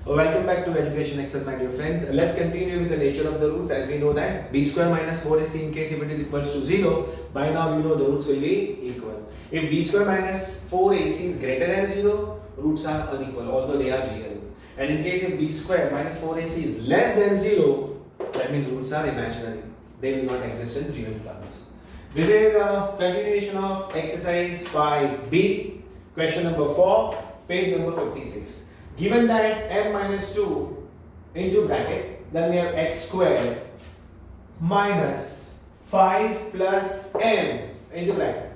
Welcome back to Education Express, my dear friends. Let's continue with the nature of the roots. As we know that b square minus 4ac, in case if it is equals to 0, by now you know the roots will be equal. If b square minus 4ac is greater than 0, roots are unequal, although they are real. And in case if b square minus 4ac is less than 0, that means roots are imaginary. They will not exist in real terms. This is a continuation of exercise 5b, question number 4, page number 56. Given that m minus 2 into bracket, then we have x square minus 5 plus m into bracket,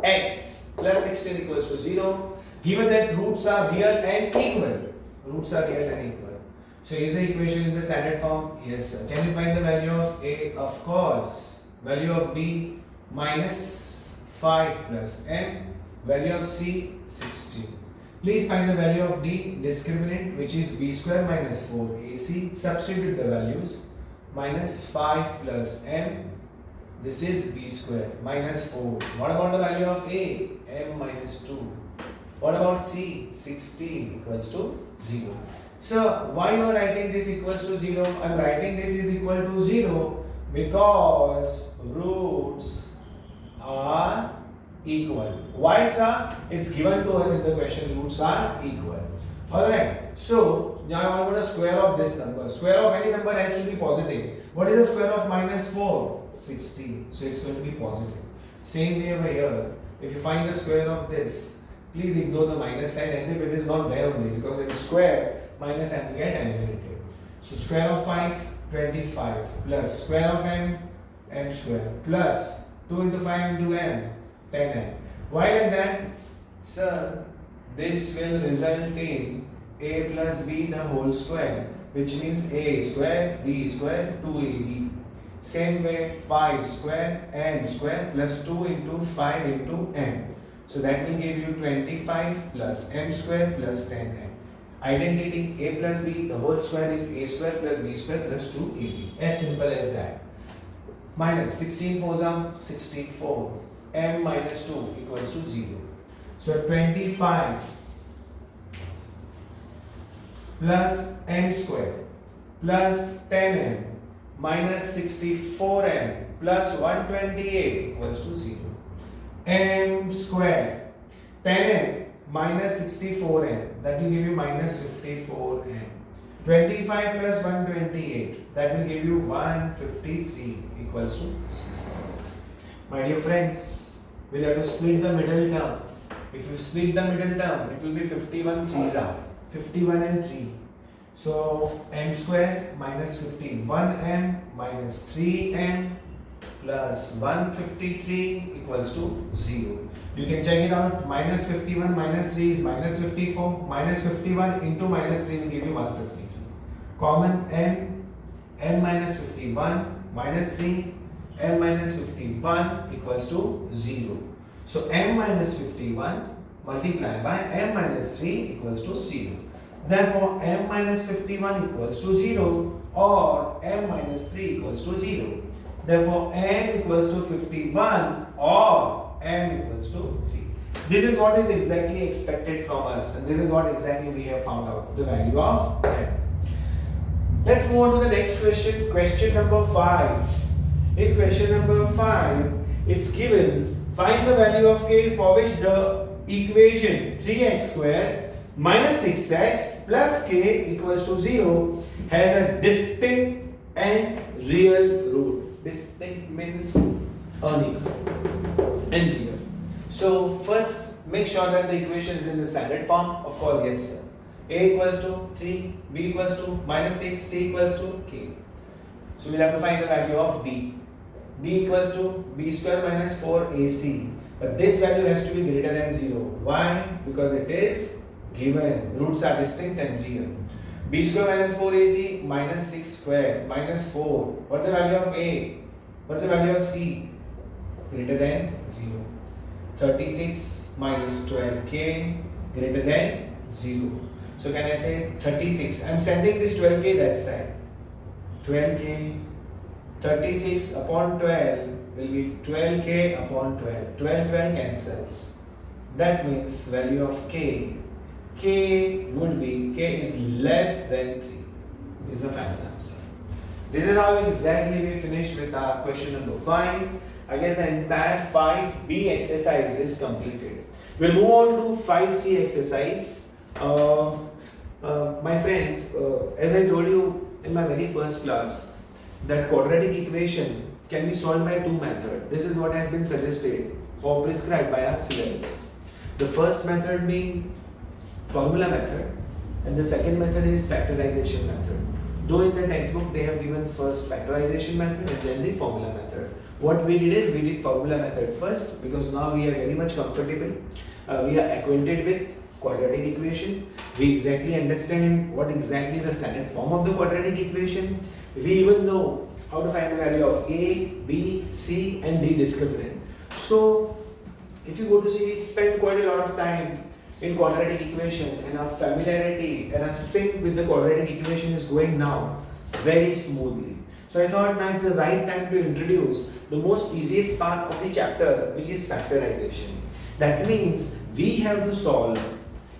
x plus 16 equals to 0. Given that roots are real and equal, so is the equation in the standard form? Yes, sir. Can you find the value of a? Of course. Value of b minus 5 plus m. Value of c 16. Please find the value of d, discriminant, which is b square minus 4ac. Substitute the values. Minus 5 plus m. This is b square minus 4. What about the value of a? M minus 2. What about c? 16 equals to 0. So why you are writing this equals to 0? I am writing this is equal to 0 because roots are equal. Why, sir? It's given to us in the question, roots are equal. Alright, so now I want the square of this number. Square of any number has to be positive. What is the square of minus 4? 16. So it's going to be positive. Same way over here. If you find the square of this, please ignore the minus sign as if it is not there only, because in square minus m will get eliminated. So square of 5, 25, plus square of m, m square, plus 2 into 5 into m, 10m. Why like that? Sir, this will result in a plus b the whole square, which means a square, b square, 2ab. Same way 5 square, m square, plus 2 into 5 into m. So that will give you 25 plus m square plus 10m. Identity a plus b, the whole square is a square plus b square plus 2ab. As simple as that. Minus 16 4s are 64. M minus 2 equals to 0. So 25 plus m square plus 10m minus 64m plus 128 equals to 0. M square 10m minus 64m, that will give you minus 54m. 25 plus 128, that will give you 153 equals to 0. My dear friends, we'll have to split the middle term. If you split the middle term, it will be 51 3s are 51 and 3. So m square minus 51m minus 3m plus 153 equals to 0. You can check it out. Minus 51 minus 3 is minus 54. Minus 51 into minus 3 will give you 153. Common m minus 51 minus 3, m minus 51 equals to 0. So m minus 51 multiplied by m minus 3 equals to 0. Therefore, m minus 51 equals to 0 or m minus 3 equals to 0. Therefore, m equals to 51 or m equals to 3. This is what is exactly expected from us, and this is what exactly we have found out, the value of m. Let's move on to the next question, question number 5. In question number 5, it's given, find the value of k for which the equation 3x square minus 6x plus k equals to 0 has a distinct and real root. Distinct means unequal and real. So first make sure that the equation is in the standard form. Of course, yes sir. A equals to 3, b equals to minus 6, c equals to k. So we'll have to find the value of b. b equals to b square minus 4ac. But this value has to be greater than 0. Why? Because it is given. Roots are distinct and real. b square minus 4ac minus 6 square minus 4. What's the value of a? What's the value of c? Greater than 0. 36 minus 12k greater than 0. So can I say 36? I am sending this 12k that side. 12k, 36 upon 12 will be 12k upon 12. 12 cancels. That means value of k k would be k is less than 3 is the final answer. This is how exactly we finished with our question number 5. I guess the entire 5b exercise is completed. We'll move on to 5c exercise. My friends, as I told you in my very first class, that quadratic equation can be solved by two methods. This is what has been suggested or prescribed by our syllabus. The first method being formula method, and the second method is factorization method. Though in the textbook they have given first factorization method and then the formula method. What we did is we did formula method first because now we are very much comfortable. We are acquainted with quadratic equation. We exactly understand what exactly is the standard form of the quadratic equation. We even know how to find the value of a, b, c and d discriminant. So if you go to see, we spend quite a lot of time in quadratic equation, and our familiarity and our sync with the quadratic equation is going now very smoothly. So I thought now it's the right time to introduce the most easiest part of the chapter, which is factorization. That means we have to solve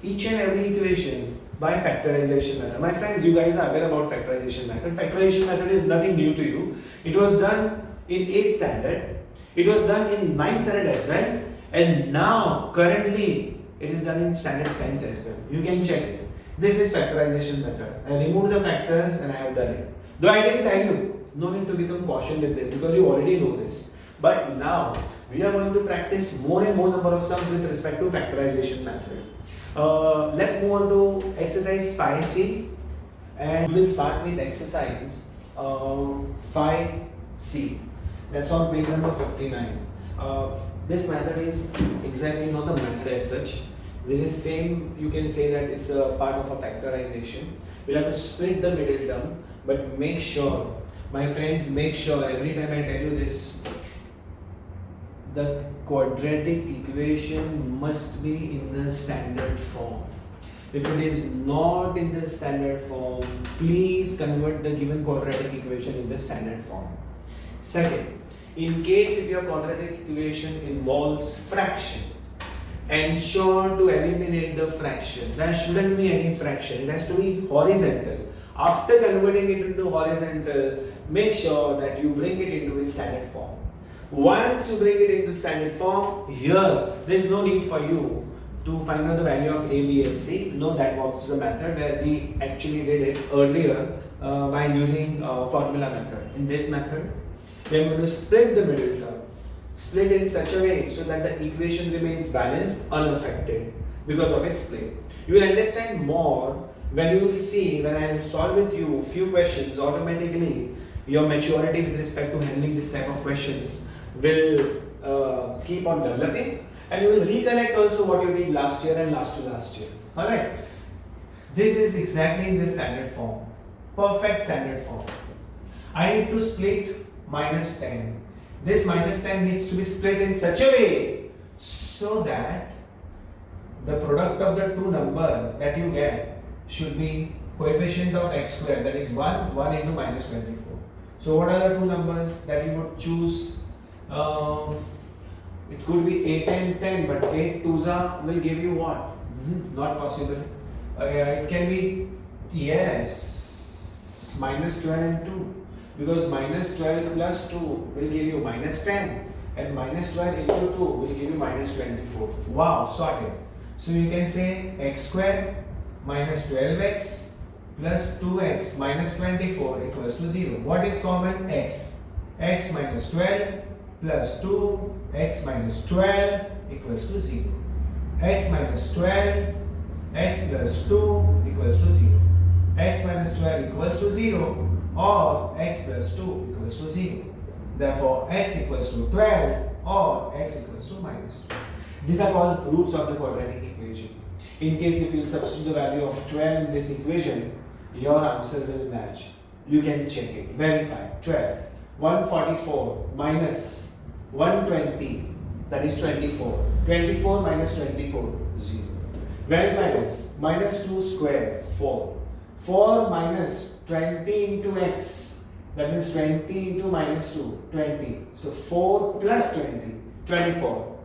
each and every equation by factorization method. My friends, you guys are aware about factorization method. Factorization method is nothing new to you. It was done in 8th standard. It was done in 9th standard as well. And now currently it is done in standard 10th as well. You can check it. This is factorization method. I removed the factors and I have done it. Though I didn't tell you, no need to become cautious with this because you already know this. But now we are going to practice more and more number of sums with respect to factorization method. Let's move on to exercise 5c, and we will start with exercise 5c. That's on page number 59. This method is exactly not the method as such. This is same, you can say that it's a part of a factorization. We'll have to split the middle term, but make sure, my friends, make sure every time I tell you this, the quadratic equation must be in the standard form. If it is not in the standard form, please convert the given quadratic equation in the standard form. Second, in case if your quadratic equation involves fraction, ensure to eliminate the fraction. There shouldn't be any fraction. It has to be horizontal. After converting it into horizontal, make sure that you bring it into its standard form. Once you bring it into standard form, here there is no need for you to find out the value of a, b and c. No, that was the method where we actually did it earlier by using formula method. In this method, we are going to split the middle term, split in such a way so that the equation remains balanced, unaffected because of its split. You will understand more when you will see, when I will solve with you few questions. Automatically your maturity with respect to handling this type of questions will keep on developing, and you will recollect also what you did last year and last to last year. Alright, this is exactly in the standard form, perfect standard form. I need to split minus 10. This minus 10 needs to be split in such a way so that the product of the two numbers that you get should be coefficient of x square, that is 1 into minus 24. So what are the two numbers that you would choose? It could be 8 and 10, but 8 twos will give you what? Not possible. It can be, yes, minus 12 and 2. Because minus 12 plus 2 will give you minus 10, and minus 12 into 2 will give you minus 24. Wow, sorted. So you can say x square minus 12x plus 2x minus 24 equals to 0. What is common? X. X minus 12 plus 2, x minus 12 equals to 0. X minus 12, x plus 2 equals to 0. X minus 12 equals to 0. Or x plus 2 equals to 0. Therefore, x equals to 12 or x equals to minus 2. These are called roots of the quadratic equation. In case if you substitute the value of 12 in this equation, your answer will match. You can check it, verify. 12. 144 minus 120, that is 24. 24 minus 24, 0. Verify this. Minus 2 square, 4. 4 minus 20 into x, that means 20 into minus 2, 20. So 4 plus 20, 24.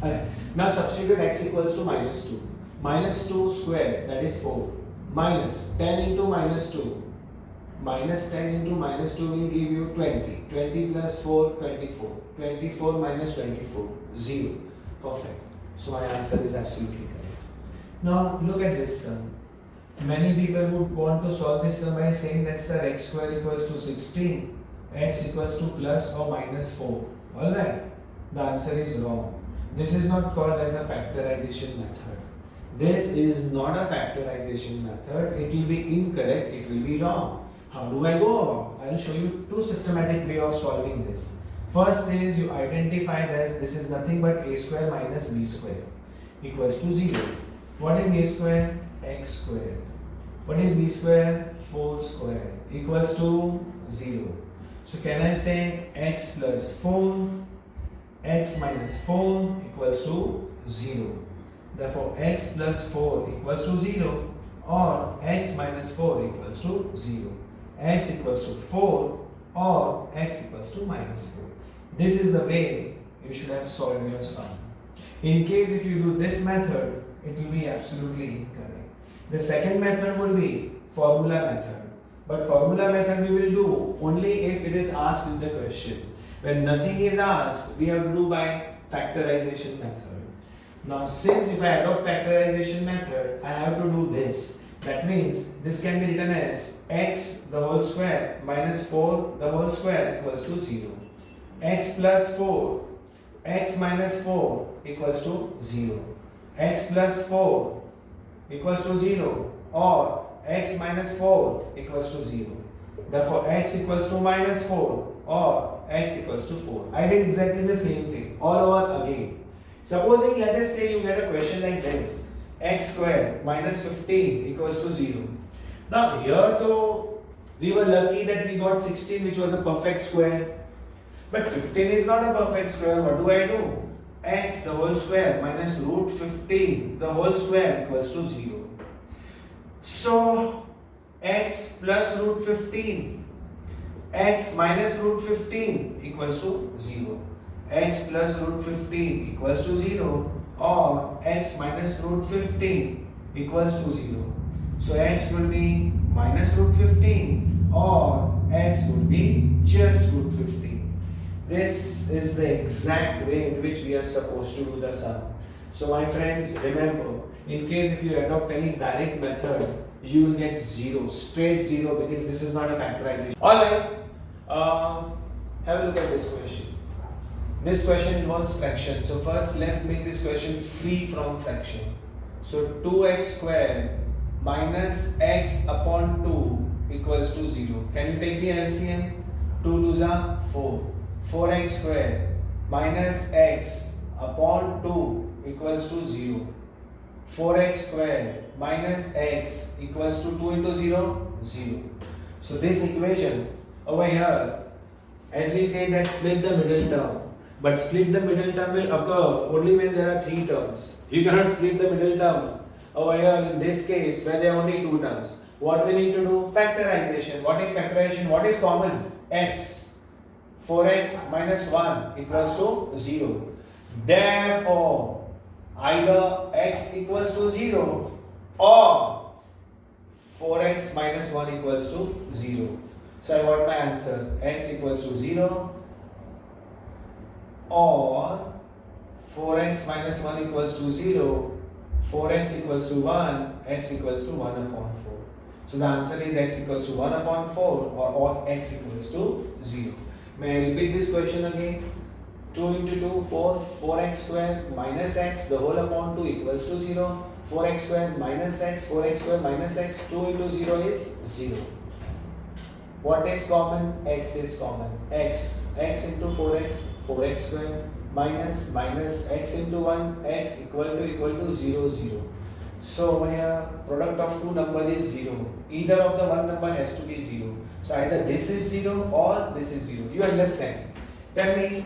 Alright. Now substitute x equals to minus 2. minus 2 square, that is 4, minus 10 into minus 2. Minus 10 into minus 2 will give you 20. 20 plus 4, 24. 24 minus 24, 0. Perfect. So my answer is absolutely correct. Now look at this sum. Many people would want to solve this sum by saying that sir, x square equals to 16, x equals to plus or minus 4. Alright, the answer is wrong. This is not called as a factorization method. This is not a factorization method. It will be incorrect, it will be wrong. How do I go about? I will show you two systematic way of solving this. First is you identify that this is nothing but a square minus b square equals to 0. What is a square? X square. What is b square? 4 square equals to 0. So can I say x plus 4, x minus 4 equals to 0. Therefore x plus 4 equals to 0 or x minus 4 equals to 0. X equals to 4 or x equals to minus 4. This is the way you should have solved your sum. In case if you do this method, it will be absolutely incorrect. The second method would be formula method. But formula method we will do only if it is asked in the question. When nothing is asked, we have to do by factorization method. Now since if I adopt factorization method, I have to do this. That means this can be written as x the whole square minus 4 the whole square equals to 0. X plus 4, x minus 4 equals to 0. X plus 4 equals to 0 or x minus 4 equals to 0. Therefore x equals to minus 4 or x equals to 4. I did exactly the same thing all over again. Supposing let us say you get a question like this, x square minus 15 equals to 0. Now here though we were lucky that we got 16 which was a perfect square. But 15 is not a perfect square. What do I do? X the whole square minus root 15 the whole square equals to 0. So x plus root 15, x minus root 15 equals to 0. X plus root 15 equals to 0 or x minus root 15 equals to 0. So x will be minus root 15 or x will be just root 15. This is the exact way in which we are supposed to do the sum. So my friends, remember, in case if you adopt any direct method, you will get 0, straight 0, because this is not a factorization. Alright, have a look at this question. This question involves fraction. So first let's make this question free from fraction. So 2x square minus x upon 2 equals to 0. Can you take the LCM? 2 2s are 4. 4x square minus x upon 2 equals to 0. 4x square minus x equals to 2 into 0, 0. So this equation over here, as we say that split the middle term. But split the middle term will occur only when there are 3 terms. You cannot split the middle term over here in this case where there are only 2 terms. What we need to do? Factorization. What is factorization? What is common? X. 4x minus 1 equals to 0. Therefore, either x equals to 0 or 4x minus 1 equals to 0. So I got my answer. X equals to 0 or 4x minus 1 equals to 0, 4x equals to 1, x equals to 1 upon 4. So the answer is x equals to 1 upon 4 or x equals to 0. May I repeat this question again? 2 into 2, 4, 4x square minus x the whole upon 2 equals to 0. 4x square minus x, 4x square minus x, 2 into 0 is 0. What is common? X is common. X into 4x, 4x square minus x into 1, x equal to 0, 0. So here product of two number is 0. Either of the one number has to be 0. So either this is 0 or this is 0. You understand? Tell me,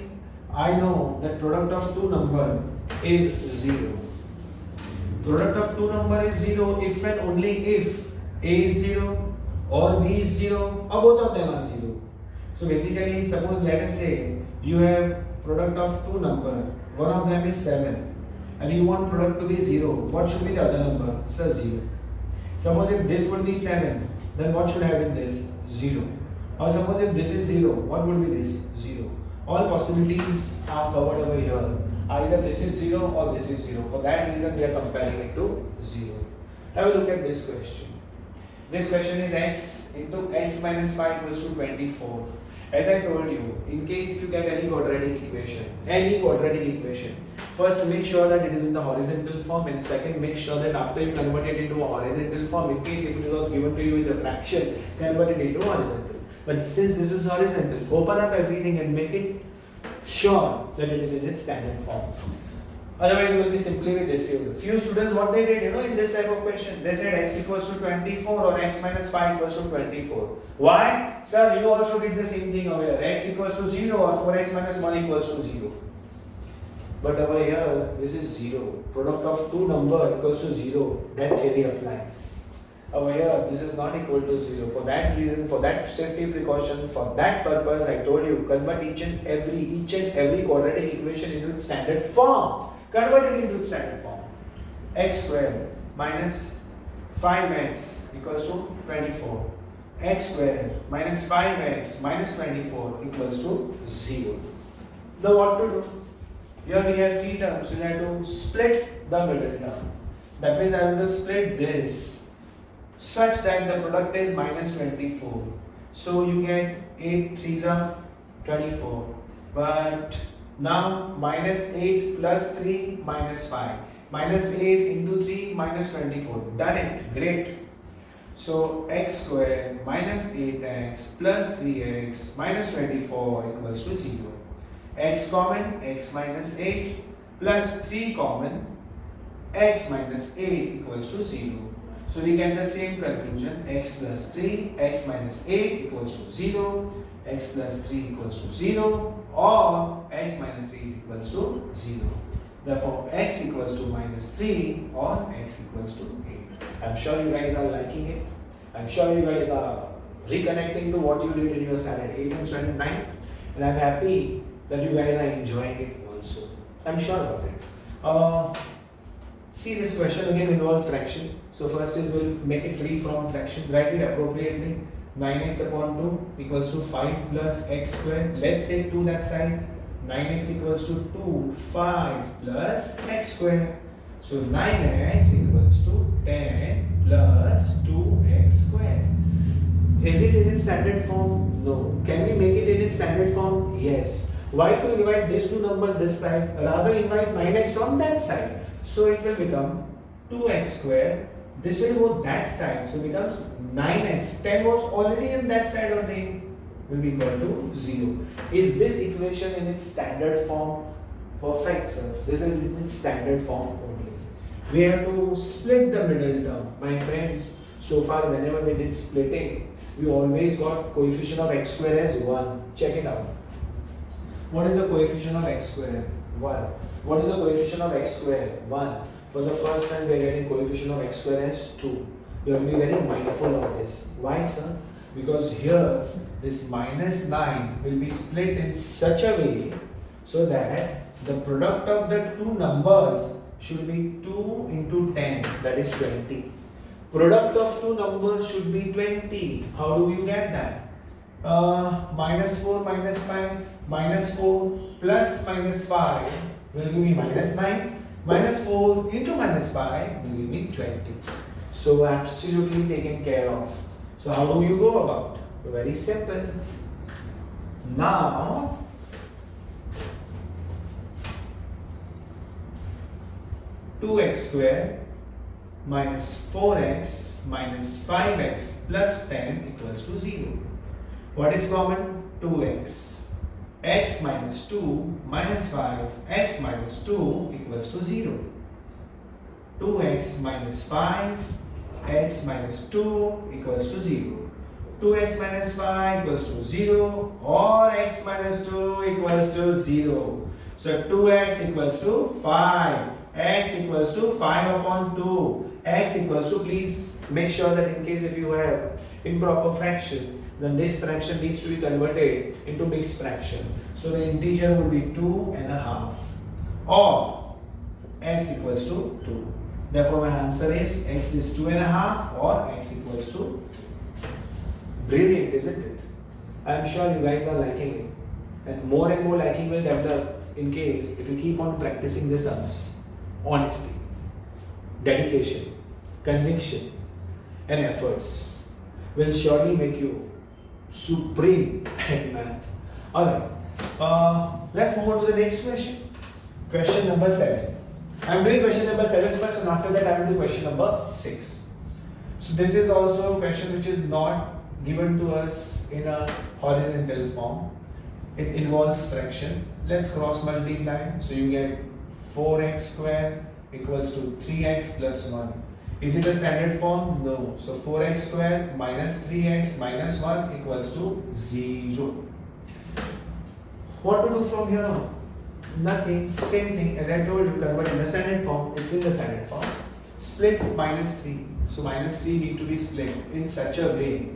I know that product of two number is 0. Product of two number is 0 if and only if A is 0 or B is 0 or both of them are 0. So basically, suppose let us say you have product of two number, one of them is 7 and you want product to be 0, what should be the other number? Sir, 0. Suppose if this would be 7, then what should have been this? 0. Or suppose if this is 0, what would be this? 0. All possibilities are covered over here. Either this is 0 or this is 0. For that reason, we are comparing it to 0. Have a look at this question. This question is x into x minus 5 equals to 24. As I told you, in case if you get any quadratic equation, first make sure that it is in the horizontal form, and second make sure that after you convert it into a horizontal form, in case if it was given to you in the fraction, convert it into horizontal. But since this is horizontal, open up everything and make it sure that it is in its standard form. Otherwise, you will be simply deceived. Few students, what they did, in this type of question, they said x equals to 24 or x minus 5 equals to 24. Why? Sir, you also did the same thing over here. X equals to 0 or 4x minus 1 equals to 0. But over here, this is 0. Product of two number equals to 0. That theory applies. Over here, this is not equal to 0. For that reason, for that safety precaution, for that purpose, I told you, convert each and every quadratic equation into its standard form. Convert it into its standard form. X squared minus 5x equals to 24. X squared minus 5x minus 24 equals to 0. Now what to do? Here we have three terms. We have to split the middle term. That means I will to split this such that the product is minus 24. So you get 8 3s are 24. But now minus 8 plus 3 minus 5. Minus 8 into 3 minus 24. Done it. Great. So x squared minus 8x plus 3x minus 24 equals to 0. X common, x minus 8 plus 3 common, x minus 8 equals to 0. So we get the same conclusion, x plus 3, x minus 8 equals to 0, x plus 3 equals to 0, or x minus 8 equals to 0. Therefore, x equals to minus 3 or x equals to 8. I'm sure you guys are liking it. I'm sure you guys are reconnecting to what you did in your standard 8 and standard 9. And I'm happy that you guys are enjoying it also. I'm sure about it. See, this question again involves fraction. So first is we'll make it free from fraction. Write it appropriately. 9x upon 2 equals to 5 plus x squared. Let's take 2 that side. 9x equals to 2, 5 plus x squared. So 9x equals to 10 plus 2x squared. Is it in its standard form? No. Can we make it in its standard form? Yes. Why to invite these two numbers this side? Rather invite 9x on that side. So it will become 2x squared. This will go that side. So it becomes 9x. 10 was already in that side only. Will be equal to 0. Is this equation in its standard form? Perfect, sir. This is in its standard form only. We have to split the middle term. My friends, so far whenever we did splitting, we always got coefficient of x square as 1. Check it out. What is the coefficient of x square? 1. What is the coefficient of x square? 1. For the first time we are getting coefficient of x square as 2. You have to be very mindful of this. Why, sir? Because here this minus 9 will be split in such a way so that the product of the two numbers should be 2 into 10, that is 20. Product of two numbers should be 20. How do you get that? Minus 4 minus 5, minus 4 plus minus 5 will give me minus 9. Minus 4 into minus 5 will give me 20. So absolutely taken care of. So how do you go about? Very simple. Now, two x squared minus 4x minus 5x plus 10 equals to 0. What is common? 2x. X minus 2 minus 5, x minus 2 equals to 0. 2x minus 5, x minus 2 equals to 0. 2x minus 5 equals to 0 or x minus 2 equals to 0. So 2x equals to 5, x equals to 5 upon 2, x equals to, please make sure that in case if you have improper fraction, then this fraction needs to be converted into mixed fraction. So the integer will be 2 and a half. Or x equals to 2. Therefore, my answer is x is 2.5 or x equals to 2. Brilliant, isn't it? I am sure you guys are liking it. And more liking will develop in case if you keep on practicing the sums. Honesty, dedication, conviction, and efforts will surely make you supreme at math. Alright, let's move on to the next question. Question number 7. I am doing question number 7 first, and after that I will do question number 6. So this is also a question which is not given to us in a horizontal form. It involves fraction. Let's cross multiply. So you get 4x square equals to 3x plus 1. Is it a standard form? No. So 4x square minus 3x minus 1 equals to 0. What to do from here on? Nothing. Same thing as I told you, convert in the standard form. It's in the standard form. Split minus 3. So minus 3 need to be split in such a way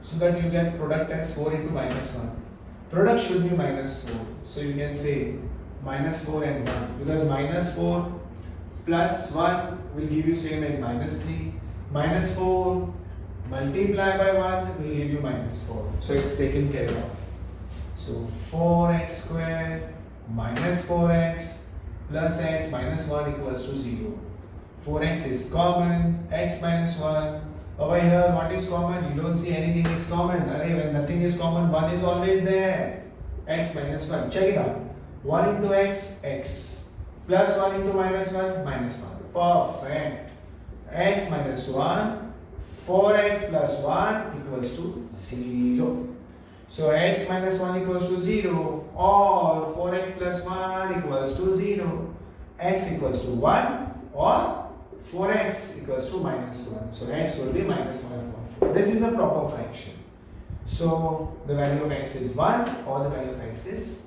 so that you get product as 4 into minus 1. Product should be minus 4. So you can say minus 4 and 1, because minus 4 plus 1 will give you same as minus 3. Minus 4 multiply by 1 will give you minus 4. So it's taken care of. So 4x square minus 4x plus x minus 1 equals to 0. 4x is common, x minus 1. Over here, what is common? You don't see anything is common. Array, when nothing is common, 1 is always there. X minus 1. Check it out. 1 into x, x. Plus 1 into minus 1, minus 1. Perfect. X minus 1, 4x plus 1 equals to 0. So x minus 1 equals to 0 or 4x plus 1 equals to 0. X equals to 1 or 4x equals to minus 1. So x will be minus 1 upon 4. This is a proper fraction. So the value of x is 1 or the value of x is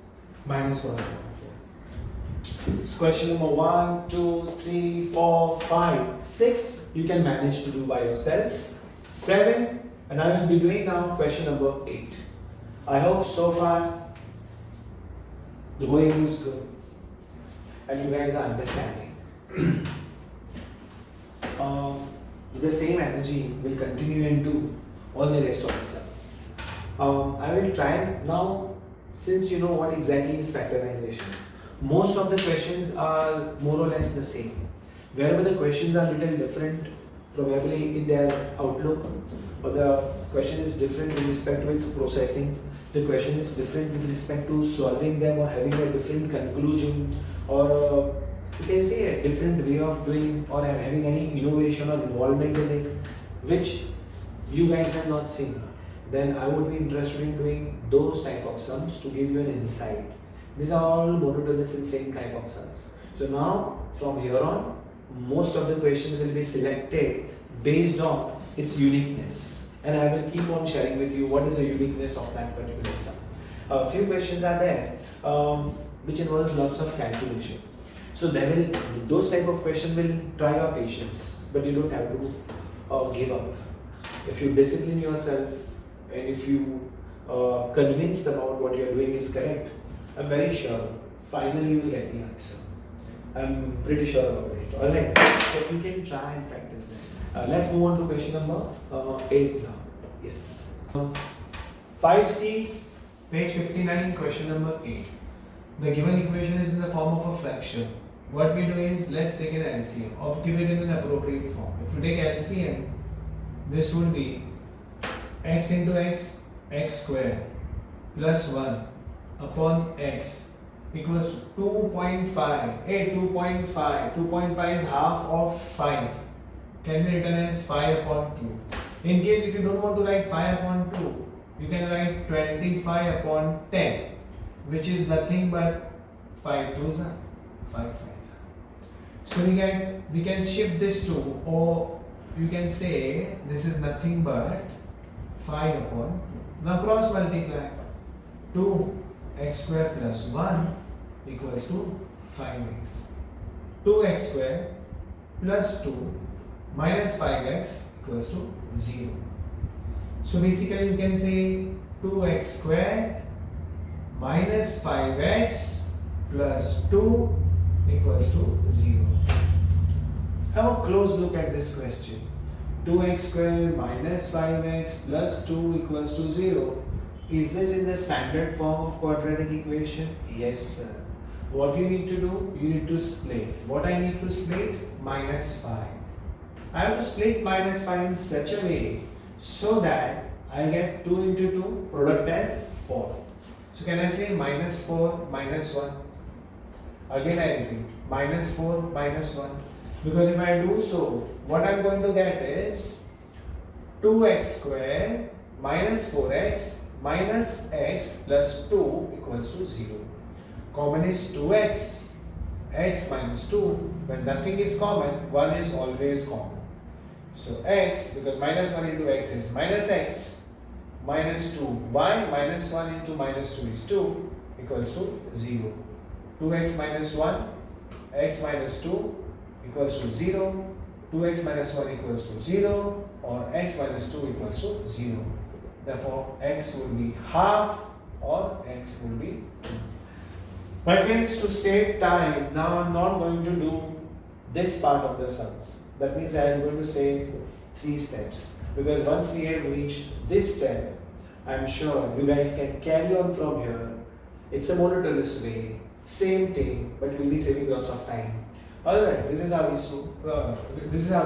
minus 1 upon 4. So question number 1, 2, 3, 4, 5, 6 you can manage to do by yourself. 7, and I will be doing now question number 8. I hope so far the going is good and you guys are understanding. The same energy will continue into all the rest of the sums. I will try now, since you know what exactly is factorization. Most of the questions are more or less the same. Wherever the questions are little different, probably in their outlook, or the question is different with respect to its processing, the question is different with respect to solving them or having a different conclusion, or you can say a different way of doing, or having any innovation or involvement in it, which you guys have not seen, then I would be interested in doing those type of sums to give you an insight. These are all monotonous and same type of sums. So now from here on, most of the questions will be selected based on its uniqueness, and I will keep on sharing with you what is the uniqueness of that particular sum. A few questions are there which involves lots of calculation. So those type of questions will try your patience, but you don't have to give up. If you discipline yourself and if you convinced about what you are doing is correct, I'm very sure finally you will get the answer. I'm pretty sure about it. Alright, so you can try and practice that. Let's move on to question number 8 now. Yes. 5C, page 59, question number 8. The given equation is in the form of a fraction. What we do is, let's take an LCM or give it in an appropriate form. If you take LCM, this would be x into x, x square plus 1 upon x equals 2.5. 2.5. 2.5 is half of 5. Can be written as 5 upon 2. In case if you don't want to write 5 upon 2, you can write 25 upon 10, which is nothing but 5 2s are 5 5s. So we can shift this to, or you can say this is nothing but 5 upon 2. Now cross multiply. 2x square plus 1 equals to 5x. 2x square plus 2 minus 5x equals to 0. So basically you can say 2x square minus 5x plus 2 equals to 0. Have a close look at this question. 2x square minus 5x plus 2 equals to 0. Is this in the standard form of quadratic equation? Yes, sir. What you need to do? You need to split. What I need to split? Minus 5. I have to split minus 5 in such a way so that I get 2 into 2 product as 4. So can I say minus 4 minus 1? Again I repeat, minus 4 minus 1. Because if I do so, what I am going to get is 2x square minus 4x minus x plus 2 equals to 0. Common is 2x, x minus 2. When nothing is common, 1 is always common. So x, because minus 1 into x is minus x, minus 2, y minus 1 into minus 2 is 2 equals to 0. 2x minus 1, x minus 2 equals to 0, 2x minus 1 equals to 0, or x minus 2 equals to 0. Therefore, x will be half or x will be 2. My friends, to save time, now I am not going to do this part of the sums. That means I am going to say 3 steps. Because once we have reached this step, I am sure you guys can carry on from here. It's a monotonous way, same thing, but we'll be saving lots of time. Alright, this is how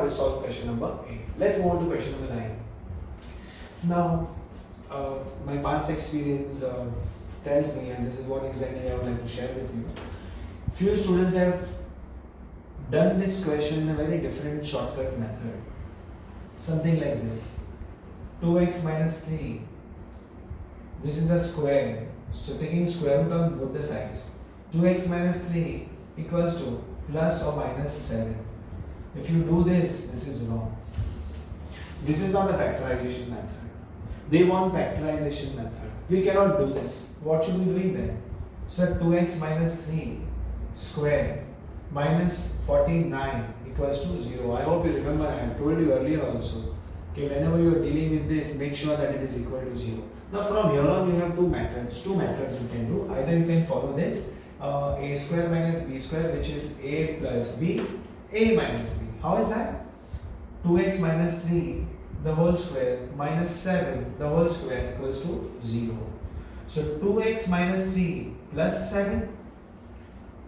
we solve question number 8. Let's move on to question number 9. Now, my past experience tells me, and this is what exactly I would like to share with you. Few students have done this question in a very different shortcut method. Something like this. 2x minus 3. This is a square. So taking square root on both the sides. 2x minus 3 equals to plus or minus 7. If you do this, this is wrong. This is not a factorization method. They want factorization method. We cannot do this. What should we be doing then? So 2x minus 3 square minus 49 equals to 0. I hope you remember, I have told you earlier also. Okay, whenever you are dealing with this, make sure that it is equal to 0. Now from here on you have two methods you can do. Either you can follow this a square minus b square, which is a plus b, a minus b. How is that? 2x minus 3 the whole square minus 7 the whole square equals to 0. So 2x minus 3 plus 7,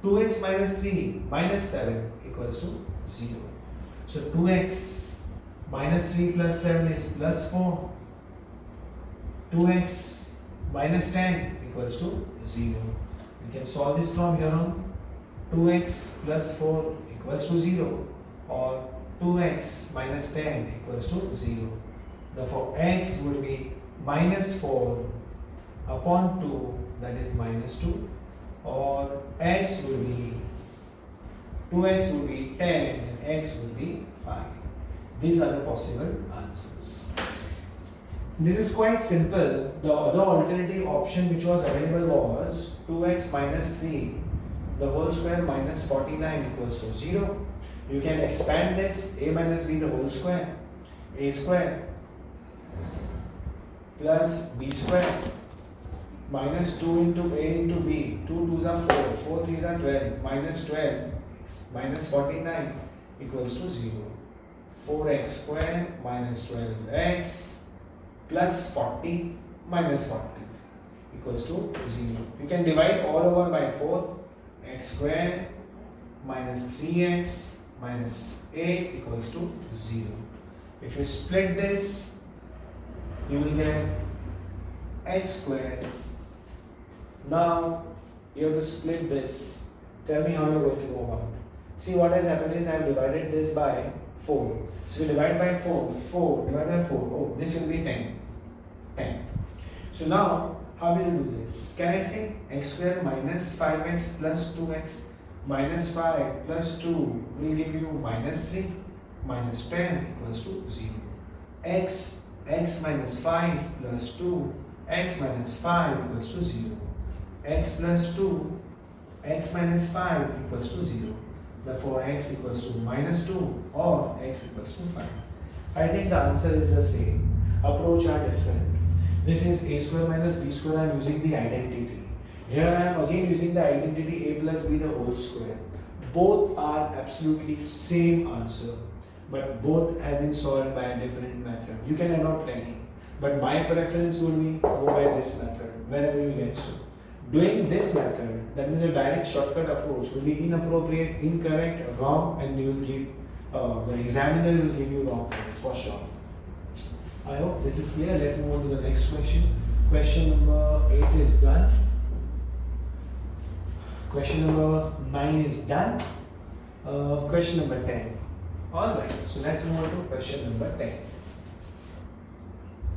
2x minus 3 minus 7 equals to 0. So 2x minus 3 plus 7 is plus 4. 2x minus 10 equals to 0. We can solve this from here on. 2x plus 4 equals to 0, or 2x minus 10 equals to 0. Therefore, x would be minus 4 upon 2, that is minus 2, or x will be 2x will be 10 and x will be 5. These are the possible answers. This is quite simple. The other alternative option which was available was 2x minus 3 the whole square minus 49 equals to 0. You can expand this, a minus b the whole square, a square plus b square minus 2 into a into b, 2 2s are 4, 4 3s are 12, minus 12 minus 49 equals to 0. 4x square minus 12x plus 40 minus 40 equals to 0. You can divide all over by 4, x square minus 3x minus a equals to 0. If you split this, you will get x square. Now you have to split this. Tell me how you are going to go about it. See, what has happened is I have divided this by 4. So we divide by 4, 4 divided by 4. Oh, this will be 10. 10. So now, how will you do this? Can I say x square minus 5x plus 2x minus 5 plus 2 will give you minus 3 minus 10 equals to 0. x minus 5 plus 2 x minus 5 equals to 0. X plus 2 x minus 5 equals to 0. Therefore, x equals to minus 2 or x equals to 5. I think the answer is the same. Approach are different. This is a square minus b square. I am using the identity. Here I am again using the identity a plus b the whole square. Both are absolutely same answer, but both have been solved by a different method. You can adopt any, but my preference would be go by this method whenever you get so. Doing this method, that means a direct shortcut approach, will be inappropriate, incorrect, wrong, and you will give the examiner will give you wrong for this for sure. I hope this is clear. Let's move on to the next question. Question number 8 is done. Question number 9 is done. Question number 10. Alright, so let's move on to question number 10.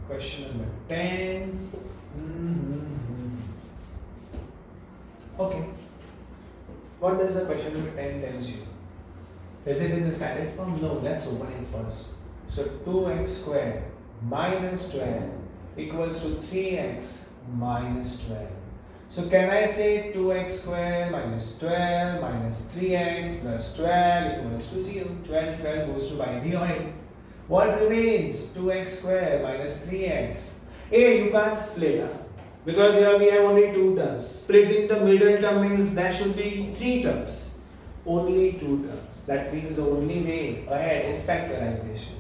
Question number 10. Okay. What does the question number 10 tells you? Is it in the standard form? No, let's open it first. So 2x square minus 12 equals to 3x minus 12. So can I say 2x square minus 12 minus 3x plus 12 equals to 0? 12 goes to buy the oil. What remains? 2x square minus 3x. You can't split up because here we have only two terms. Splitting the middle term means there should be three terms. Only two terms. That means the only way ahead is factorization.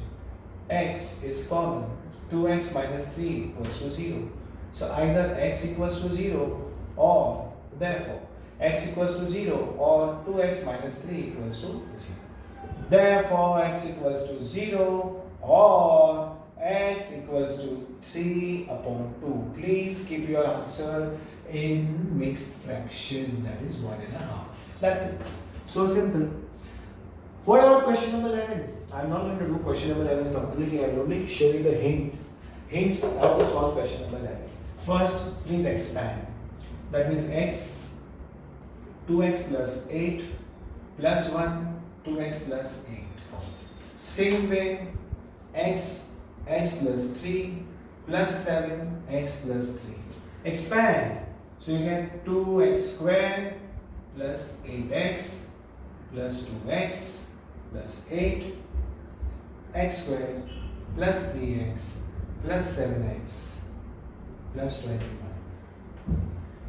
X is common. 2x minus 3 equals to 0. So either x equals to 0 or therefore x equals to 0 or 2x minus 3 equals to 0. Therefore x equals to 0 or x equals to 3 upon 2. Please keep your answer in mixed fraction, that is 1.5. That's it. So simple. What about question number 11? I'm not going to do question number 11 completely. I will only show you the hints how to solve question number 11. First, please expand. That means x, 2x plus 8 plus 1, 2x plus 8. Same way, x plus 3 plus 7, x plus 3. Expand. So you get 2x square plus 8x plus 2x plus 8, x square plus 3x plus 7x plus 21.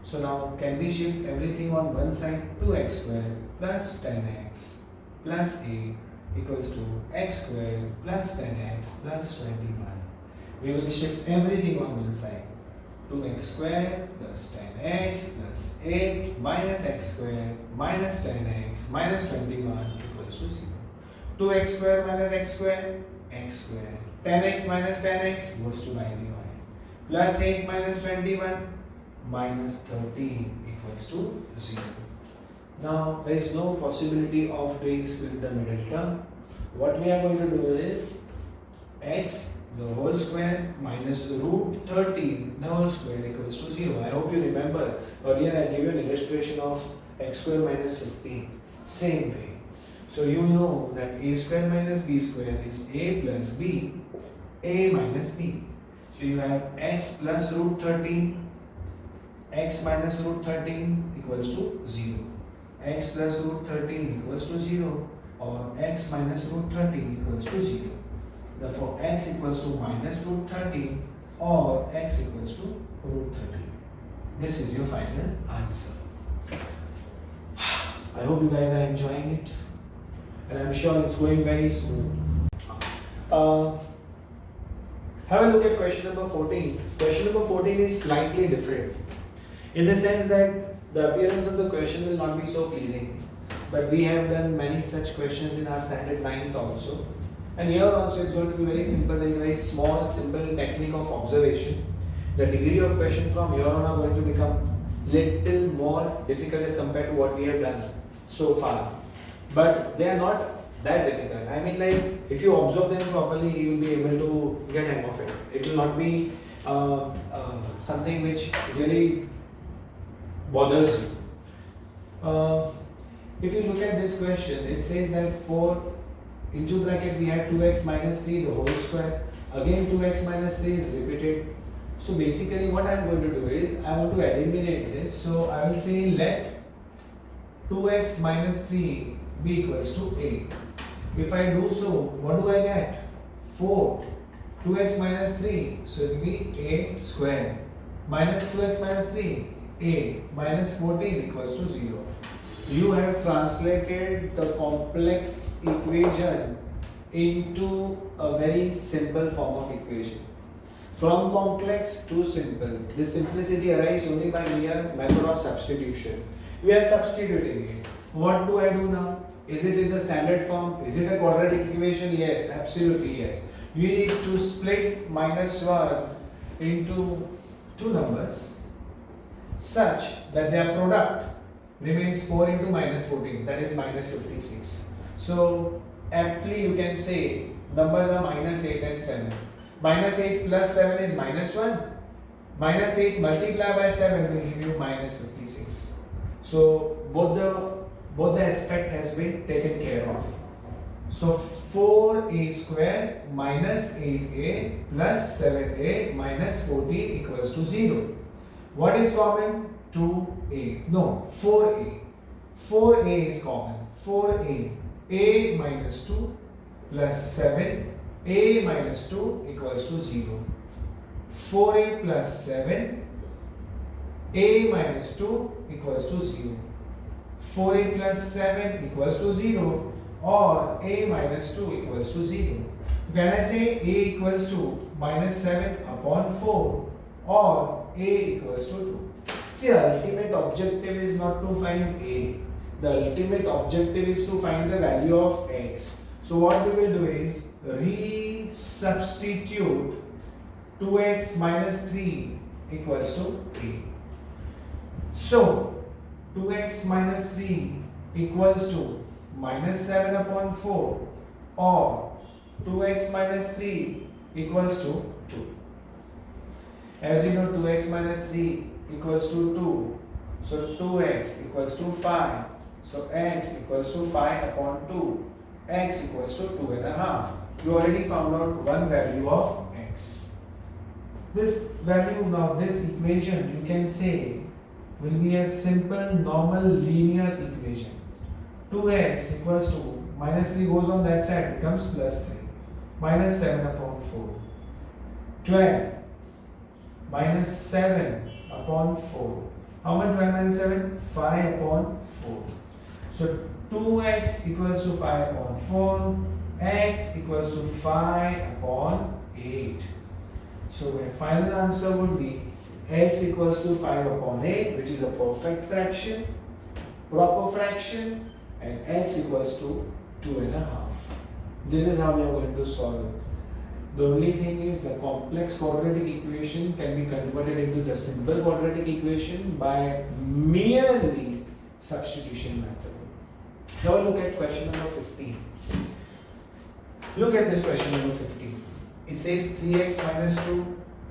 So now can we shift everything on one side? 2x square plus 10x plus 8 equals to x square plus 10x plus 21. We will shift everything on one side. 2x square plus 10x plus 8 minus x square minus 10x minus 21 equals to 0. 2x square minus x square, x square. 10x minus 10x goes to by the y. Plus 8 minus 21 minus 13 equals to 0. Now there is no possibility of doing split the middle term. What we are going to do is x the whole square minus root 13 the whole square equals to 0. I hope you remember earlier I gave you an illustration of x square minus 15. Same way. So you know that a square minus b square is a plus b, a minus b. So you have x plus root 13, x minus root 13 equals to 0. X plus root 13 equals to 0 or x minus root 13 equals to 0. Therefore, x equals to minus root 13 or x equals to root 13. This is your final answer. I hope you guys are enjoying it and I'm sure it's going very smooth. Have a look at question number 14. Question number 14 is slightly different in the sense that the appearance of the question will not be so pleasing. But we have done many such questions in our standard 9th also. And here also it's going to be very simple. There is a very small, simple technique of observation. The degree of question from here on are going to become little more difficult as compared to what we have done so far. But they are not that difficult. I mean, like if you observe them properly, you will be able to get hang of it. It will not be something which really bothers you. If you look at this question, it says that for into bracket we have 2x minus 3 the whole square. Again 2x minus 3 is repeated. So basically what I am going to do is I want to eliminate this. So I will say let 2x minus 3 be equals to 8. If I do so, what do I get? 4. 2x minus 3, so it will be a square. Minus 2x minus 3, a minus 14 equals to 0. You have translated the complex equation into a very simple form of equation. From complex to simple. This simplicity arises only by mere method of substitution. We are substituting it. What do I do now? Is it in the standard form? Is it a quadratic equation? Yes, absolutely yes. You need to split -1 into two numbers such that their product remains 4 into -14, that is -56. So aptly you can say numbers are -8 and 7. -8 plus 7 is -1. -8 multiplied by 7 will give you -56. So both the aspect has been taken care of. So 4a square minus 8a plus 7a minus 14 equals to 0. What is common? 2a. No, 4a. 4a is common. 4a. a minus 2 plus 7. a minus 2 equals to 0. 4a plus 7. a minus 2 equals to 0. 4a plus 7 equals to 0 or a minus 2 equals to 0. Can I say a equals to minus 7 upon 4 or a equals to 2? See, the ultimate objective is not to find a. The ultimate objective is to find the value of x. So what we will do is re-substitute 2x minus 3 equals to a. So 2x minus 3 equals to minus 7 upon 4 or 2x minus 3 equals to 2. As you know, 2x minus 3 equals to 2. So 2x equals to 5. So x equals to 5 upon 2. X equals to 2.5. You already found out one value of x. This value, now this equation, you can say will be a simple normal linear equation. 2x equals to minus 3 goes on that side, becomes plus 3. Minus 7 upon 4. 12 minus 7 upon 4. How much 12 minus 7? 5 upon 4. So 2x equals to 5 upon 4. X equals to 5 upon 8. So my final answer would be x equals to 5 upon 8, which is a perfect fraction, proper fraction, and x equals to 2.5. This is how we are going to solve it. The only thing is the complex quadratic equation can be converted into the simple quadratic equation by merely substitution method. Now look at question number 15. Look at this question number 15. It says 3x minus 2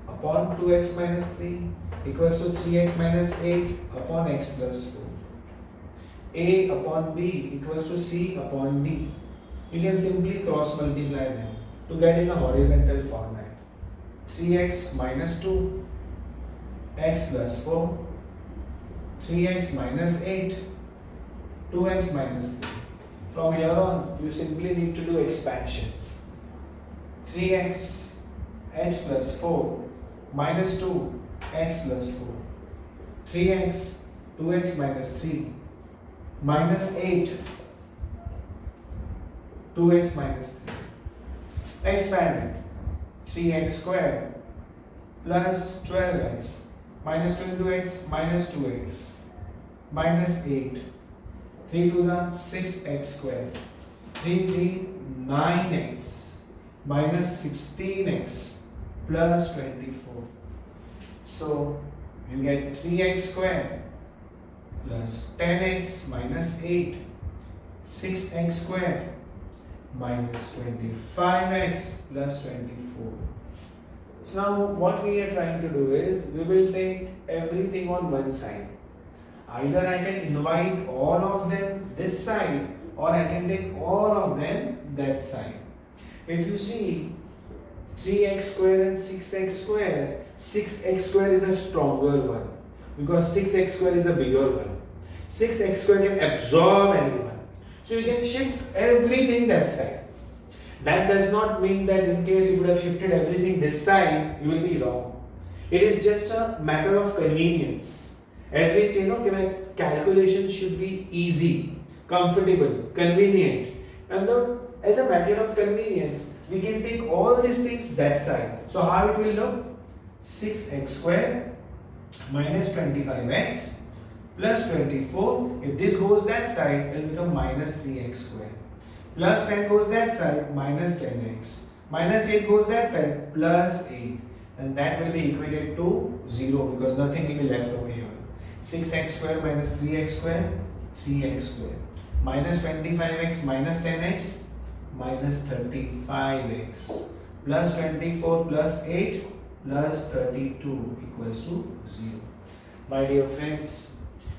upon 2x minus 3 equals to 3x minus 8 upon x plus 4. A upon b equals to c upon d. You can simply cross multiply them to get in a horizontal format. 3x minus 2, x plus 4, 3x minus 8, 2x minus 3. From here on, you simply need to do expansion. 3x, x plus 4, minus 2, x plus 4. 3x, 2x minus 3, minus 8, 2x minus 3. Expand it. 3x square plus 12x minus 2 into x minus 2x minus 8. 3 2s are 6x square. 3 3 9x minus 16x plus 24. So you get 3x square plus 10x minus 8, 6x square minus 25x plus 24. So now what we are trying to do is we will take everything on one side. Either I can invite all of them this side or I can take all of them that side. If you see 3x square and 6x square, 6x square is a stronger one because 6x square is a bigger one. 6x square can absorb anyone. So you can shift everything that side. That does not mean that in case you would have shifted everything this side, you will be wrong. It is just a matter of convenience. As we say, no, calculation should be easy, comfortable, convenient. And as a matter of convenience, we can take all these things that side. So how it will look? 6x square minus 25x plus 24. If this goes that side, it will become minus 3x square. Plus 10 goes that side, minus 10x. Minus 8 goes that side, plus 8. And that will be equated to 0 because nothing will be left over here. 6x square minus 3x square, 3x square. Minus 25x minus 10x, minus 35x. Plus 24 plus 8 plus 32 equals to 0. My dear friends,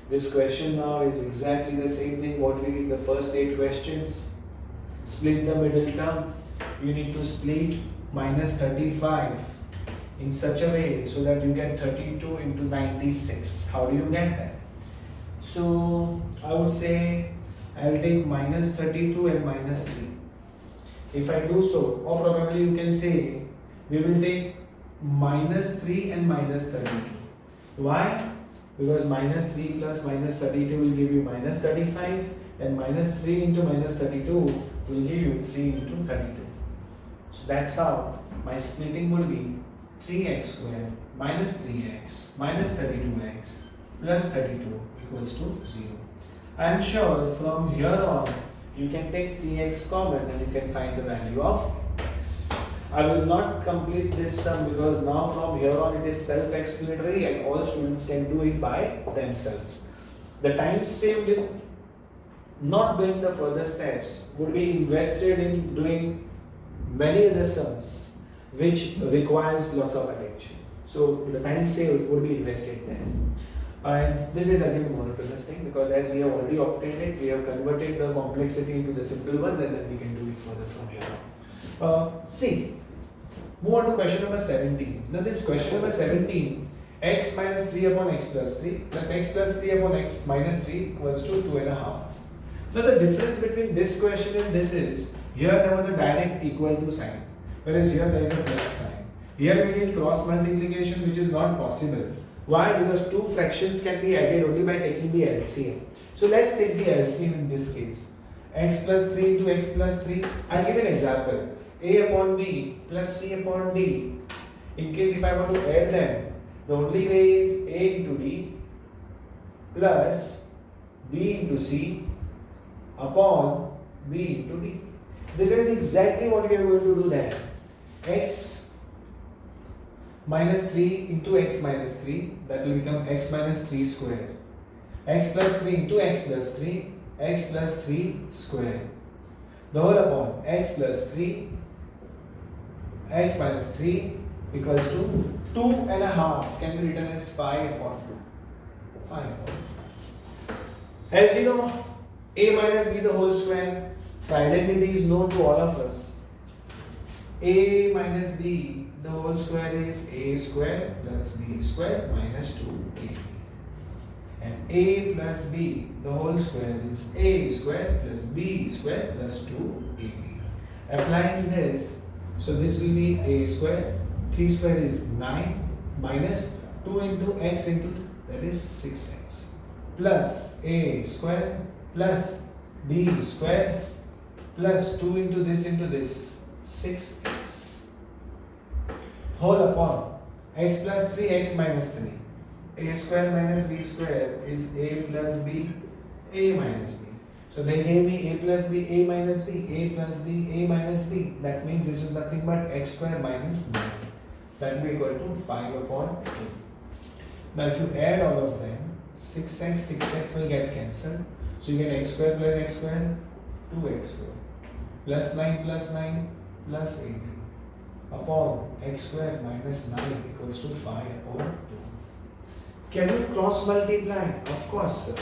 this question now is exactly the same thing what we did the first 8 questions. Split the middle term. You need to split minus 35 in such a way so that you get 32 into 96. How do you get that? So I would say I will take minus 32 and minus 3. If I do so, or probably you can say we will take minus 3 and minus 32. Why? Because minus 3 plus minus 32 will give you minus 35 and minus 3 into minus 32 will give you 3 into 32. So that's how my splitting would be 3x square minus 3x minus 32x plus 32 equals to 0. I am sure from here on you can take 3x common and you can find the value of x. I will not complete this sum because now from here on it is self-explanatory and all students can do it by themselves. The time saved in not doing the further steps would be invested in doing many other sums which requires lots of attention. So the time saved would be invested there. And this is again a monotonous thing because as we have already obtained it, we have converted the complexity into the simple ones and then we can do it further from here on. See, move on to question number 17. Now this question number 17, x minus 3 upon x plus 3 plus x plus 3 upon x minus 3 equals to 2.5. Now the difference between this question and this is, here there was a direct equal to sign, whereas here there is a plus sign. Here we need cross multiplication which is not possible. Why? Because two fractions can be added only by taking the LCM. So let's take the LCM in this case. X plus 3 into x plus 3. I'll give an example. A upon B plus C upon D. In case if I want to add them, the only way is A into D plus B into C upon B into D. This is exactly what we are going to do there. X minus 3 into x minus 3, that will become x minus 3 square. X plus 3 into x plus 3, x plus 3 square. The whole upon x plus 3, x minus 3 equals to 2.5 can be written as 5 upon 2. 5 upon 2. As you know, a minus b the whole square, the identity is known to all of us. A minus b the whole square is a square plus b square minus 2ab. And a plus b the whole square is a square plus b square plus 2ab. Applying this, so this will be a square, 3 square is 9 minus 2 into x into that is 6x plus a square plus b square plus 2 into this 6x whole upon x plus 3 x minus 3. A square minus b square is a plus b, a minus b. So they gave me a plus b, a minus b, a plus b, a minus b. That means this is nothing but x square minus 9. That will be equal to 5 upon 2. Now if you add all of them, 6x will get cancelled. So you get x square plus x square, 2x square. Plus 9 plus 18 upon x square minus 9 equals to 5 upon 2. Can you cross multiply? Of course, sir.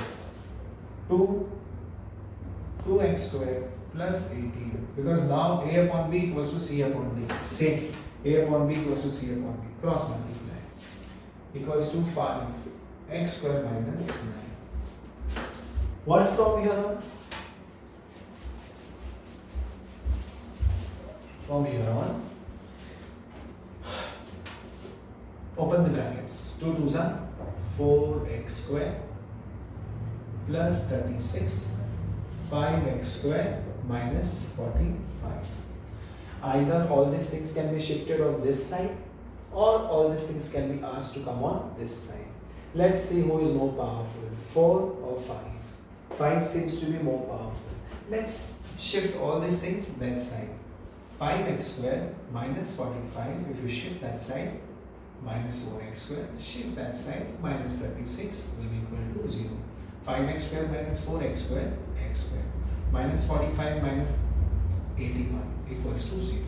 2x square plus 18 because now a upon b equals to c upon d. Same. A upon b equals to c upon d. Cross multiply equals to 5 x square minus 9. What from here? From here on, Open the brackets. 2 2s are 4x square plus 36, 5x square minus 45. Either all these things can be shifted on this side or all these things can be asked to come on this side. Let's see who is more powerful, 4 or 5. 5 seems to be more powerful. Let's shift all these things that side. 5x square minus 45, if you shift that side, minus 4x square, shift that side, minus 36 will be equal to 0. 5x square minus 4x square, x square, minus 45 minus 81 equals to 0.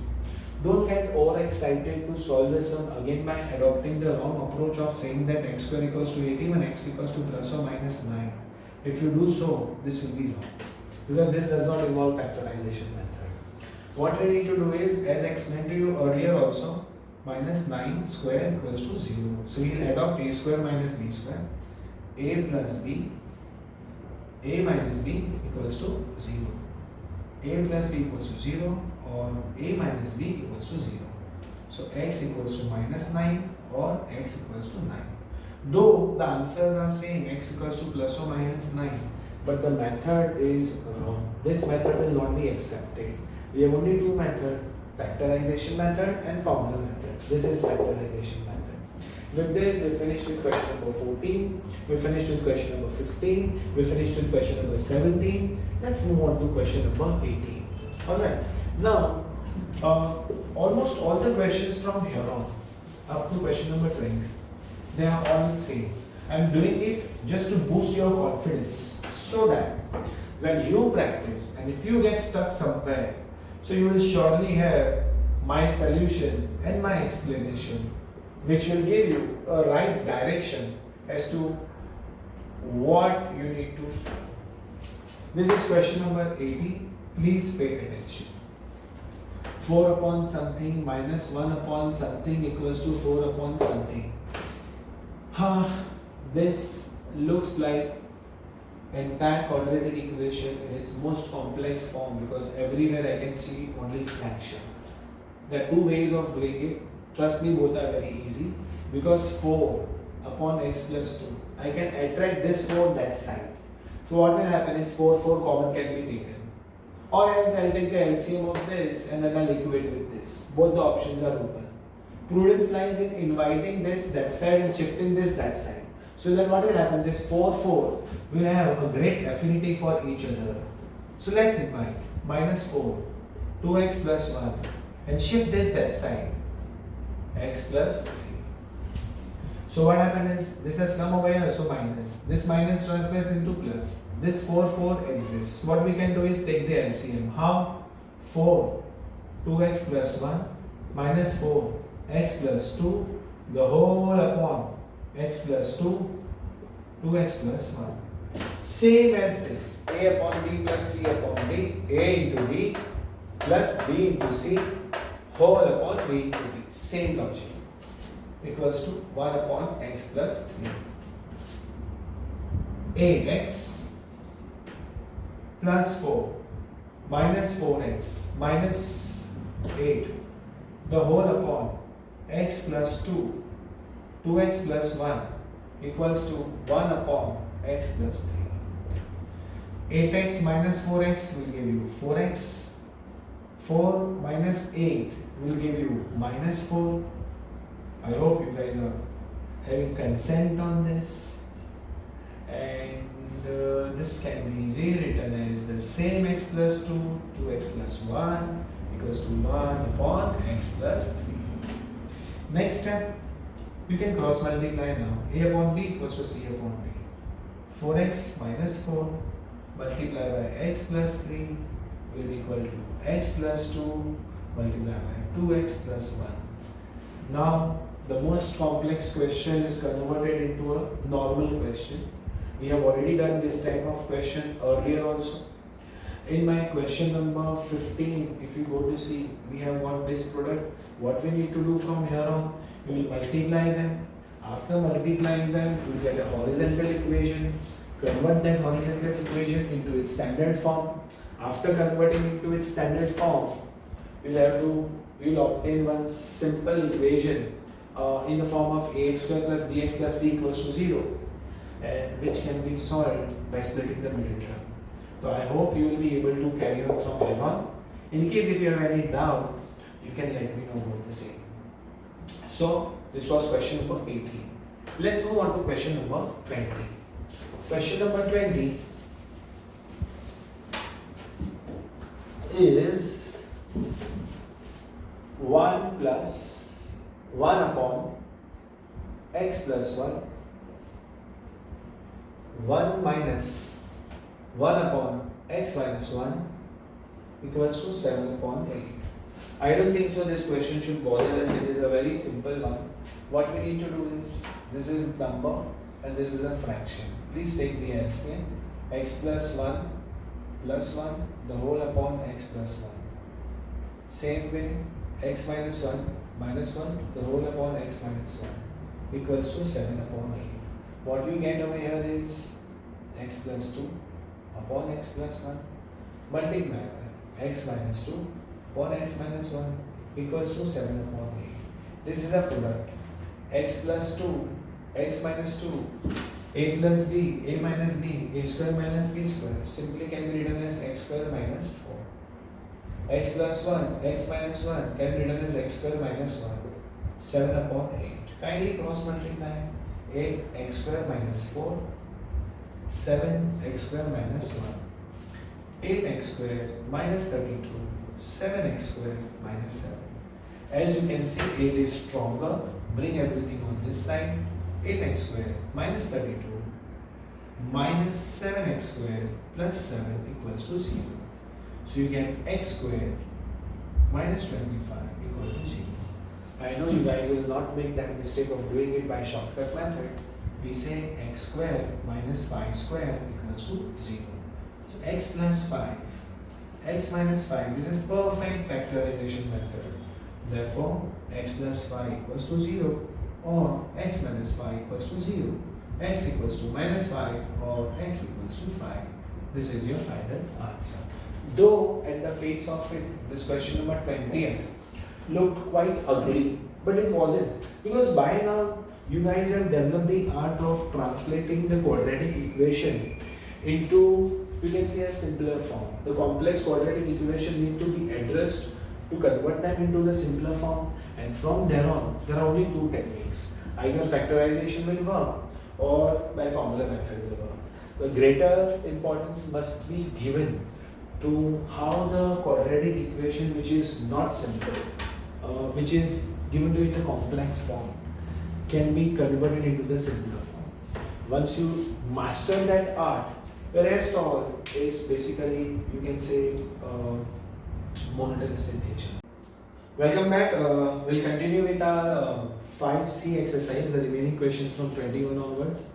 Don't get overexcited to solve this sum again by adopting the wrong approach of saying that x square equals to 81, x equals to plus or minus 9. If you do so, this will be wrong because this does not involve factorization method. What we need to do is, as I explained to you earlier also, minus 9 square equals to 0. So we will adopt a square minus b square. A plus b, a minus b equals to 0. A plus b equals to 0 or a minus b equals to 0. So x equals to minus 9 or x equals to 9. Though the answers are same, x equals to plus or minus 9, but the method is wrong. This method will not be accepted. We have only two methods, factorization method and formula method. This is factorization method. With this, we finished with question number 14, we finished with question number 15, we finished with question number 17. Let's move on to question number 18. Alright, now almost all the questions from here on up to question number 20, they are all same. I am doing it just to boost your confidence so that when you practice and if you get stuck somewhere, so you will surely have my solution and my explanation, which will give you a right direction as to what you need to follow. This is question number 80. Please pay attention. 4 upon something minus 1 upon something equals to 4 upon something. This looks like entire quadratic equation in its most complex form because everywhere I can see only fraction. There are two ways of doing it. Trust me, both are very easy because 4 upon x plus 2. I can attract this 4 that side. So what will happen is 4 common can be taken. Or else I'll take the LCM of this and then I'll equate with this. Both the options are open. Prudence lies in inviting this that side and shifting this that side. So then what will happen? This 4 will have a great affinity for each other. So let's invite minus 4, 2x plus 1 and shift this that side, x plus 3. So what happened is this has come over here, so minus. This minus translates into plus. This 4 exists. What we can do is take the LCM. How? 4, 2x plus 1 minus 4, x plus 2, the whole upon x plus 2, 2x plus 1. Same as this, a upon b plus c upon d, a into b plus b into c, whole upon b into b. Same logic. Equals to 1 upon x plus 3. 8x plus 4 minus 4x minus 8, the whole upon x plus 2, 2x plus 1 equals to 1 upon x plus 3. 8x minus 4x will give you 4x. 4 minus 8 will give you minus 4. I hope you guys are having consent on this. And this can be rewritten as the same x plus 2, 2x plus 1 equals to 1 upon x plus 3. Next step, you can cross multiply now. A upon b equals to c upon b. 4x minus 4 multiplied by x plus 3 will be equal to x plus 2 multiplied by 2x plus 1. Now, the most complex question is converted into a normal question. We have already done this type of question earlier also. In my question number 15, if you go to see, we have got this product. What we need to do from here on, we will multiply them. After multiplying them, we will get a horizontal equation. Convert that horizontal equation into its standard form. After converting into its standard form, we will obtain one simple equation in the form of ax square plus bx plus c equals to 0, and which can be solved by splitting the middle term. So I hope you will be able to carry on from here on. In case if you have any doubt, you can let me know about the same. So this was question number 18. Let's move on to question number 20. Question number 20 is 1 plus 1 upon x plus 1, 1 minus 1 upon x minus 1 equals to 7 upon 8. I don't think so this question should bother us. It is a very simple one. What we need to do is, this is number and this is a fraction. Please take the LCM. X plus 1 plus 1 the whole upon x plus 1. Same way, x minus 1 minus 1 the whole upon x minus 1 equals to 7 upon 8. What we get over here is x plus 2 upon x plus 1 multiplied by x minus 2 upon x minus 1 equals to 7 upon 8. This is a product. X plus 2, x minus 2, a plus b, a minus b, a square minus b square simply can be written as x square minus 4. X plus 1, x minus 1 can be written as x square minus 1, 7 upon 8. Kindly cross multiply 8x square minus 4, 7x square minus 1, 8x square minus 32, 7x square minus 7. As you can see, 8 is stronger. Bring everything on this side. 8x square minus 32 minus 7x square plus 7 equals to 0. So you get x square minus 25 equal to 0. I know you guys will not make that mistake of doing it by shortcut method. We say x square minus 5 square equals to 0. So x plus 5, x minus 5, this is perfect factorization method. Therefore, x plus 5 equals to 0 or x minus 5 equals to 0, x equals to minus 5 or x equals to 5. This is your final answer. Though at the face of it, this question number 20 looked quite ugly, but it wasn't, because by now you guys have developed the art of translating the quadratic equation into, you can say, a simpler form. The complex quadratic equation need to be addressed to convert them into the simpler form, and from there on there are only two techniques. Either factorization will work or by formula method will work. The greater importance must be given to how the quadratic equation, which is not simple, which is given to it a complex form, can be converted into the simpler form. Once you master that art, the rest all is basically, you can say, monotonous in nature. Welcome back. We'll continue with our 5C exercise, the remaining questions from 21 onwards.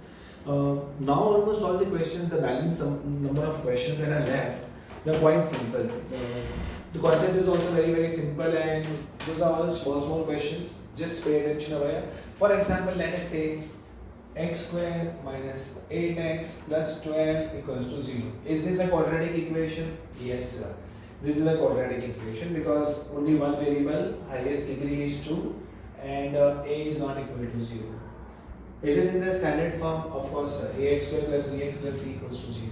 Now almost all the questions, the balance number of questions that are left, they're quite simple. The concept is also very simple, and those are all small questions. Just pay attention over here. For example, let us say x square minus 8x plus 12 equals to 0. Is this a quadratic equation? Yes, sir. This is a quadratic equation because only one variable, highest degree is 2, and a is not equal to 0. Is it in the standard form? Of course, sir. Ax square plus bx plus c equals to 0.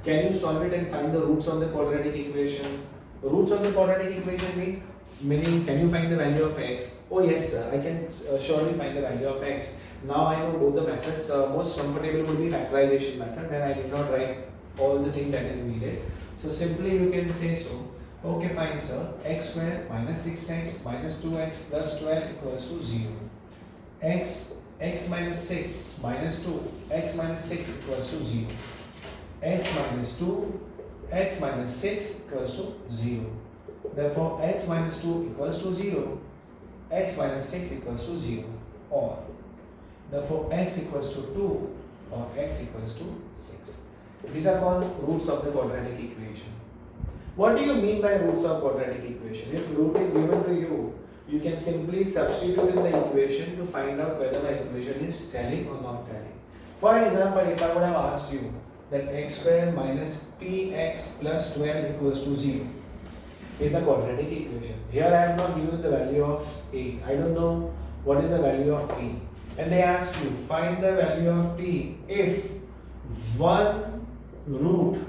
Can you solve it and find the roots of the quadratic equation? Roots of the quadratic equation meaning can you find the value of x? Oh yes, sir. I can surely find the value of x. Now I know both the methods. Most comfortable would be factorization method, where I did not write all the thing that is needed. So simply you can say so. Okay, fine, sir. X square minus 6x minus 2x plus 12 equals to 0. X minus 6 minus 2, x minus 6 equals to 0. X minus 2, x minus 6 equals to 0. Therefore, x minus 2 equals to 0, x minus 6 equals to 0, or therefore x equals to 2 or x equals to 6. These are called roots of the quadratic equation. What do you mean by roots of quadratic equation? If root is given to you, you can simply substitute in the equation to find out whether the equation is telling or not telling. For example, if I would have asked you that x square minus px plus 12 equals to 0 is a quadratic equation. Here I have not given the value of 8. I don't know what is the value of p, and they ask you find the value of p if one root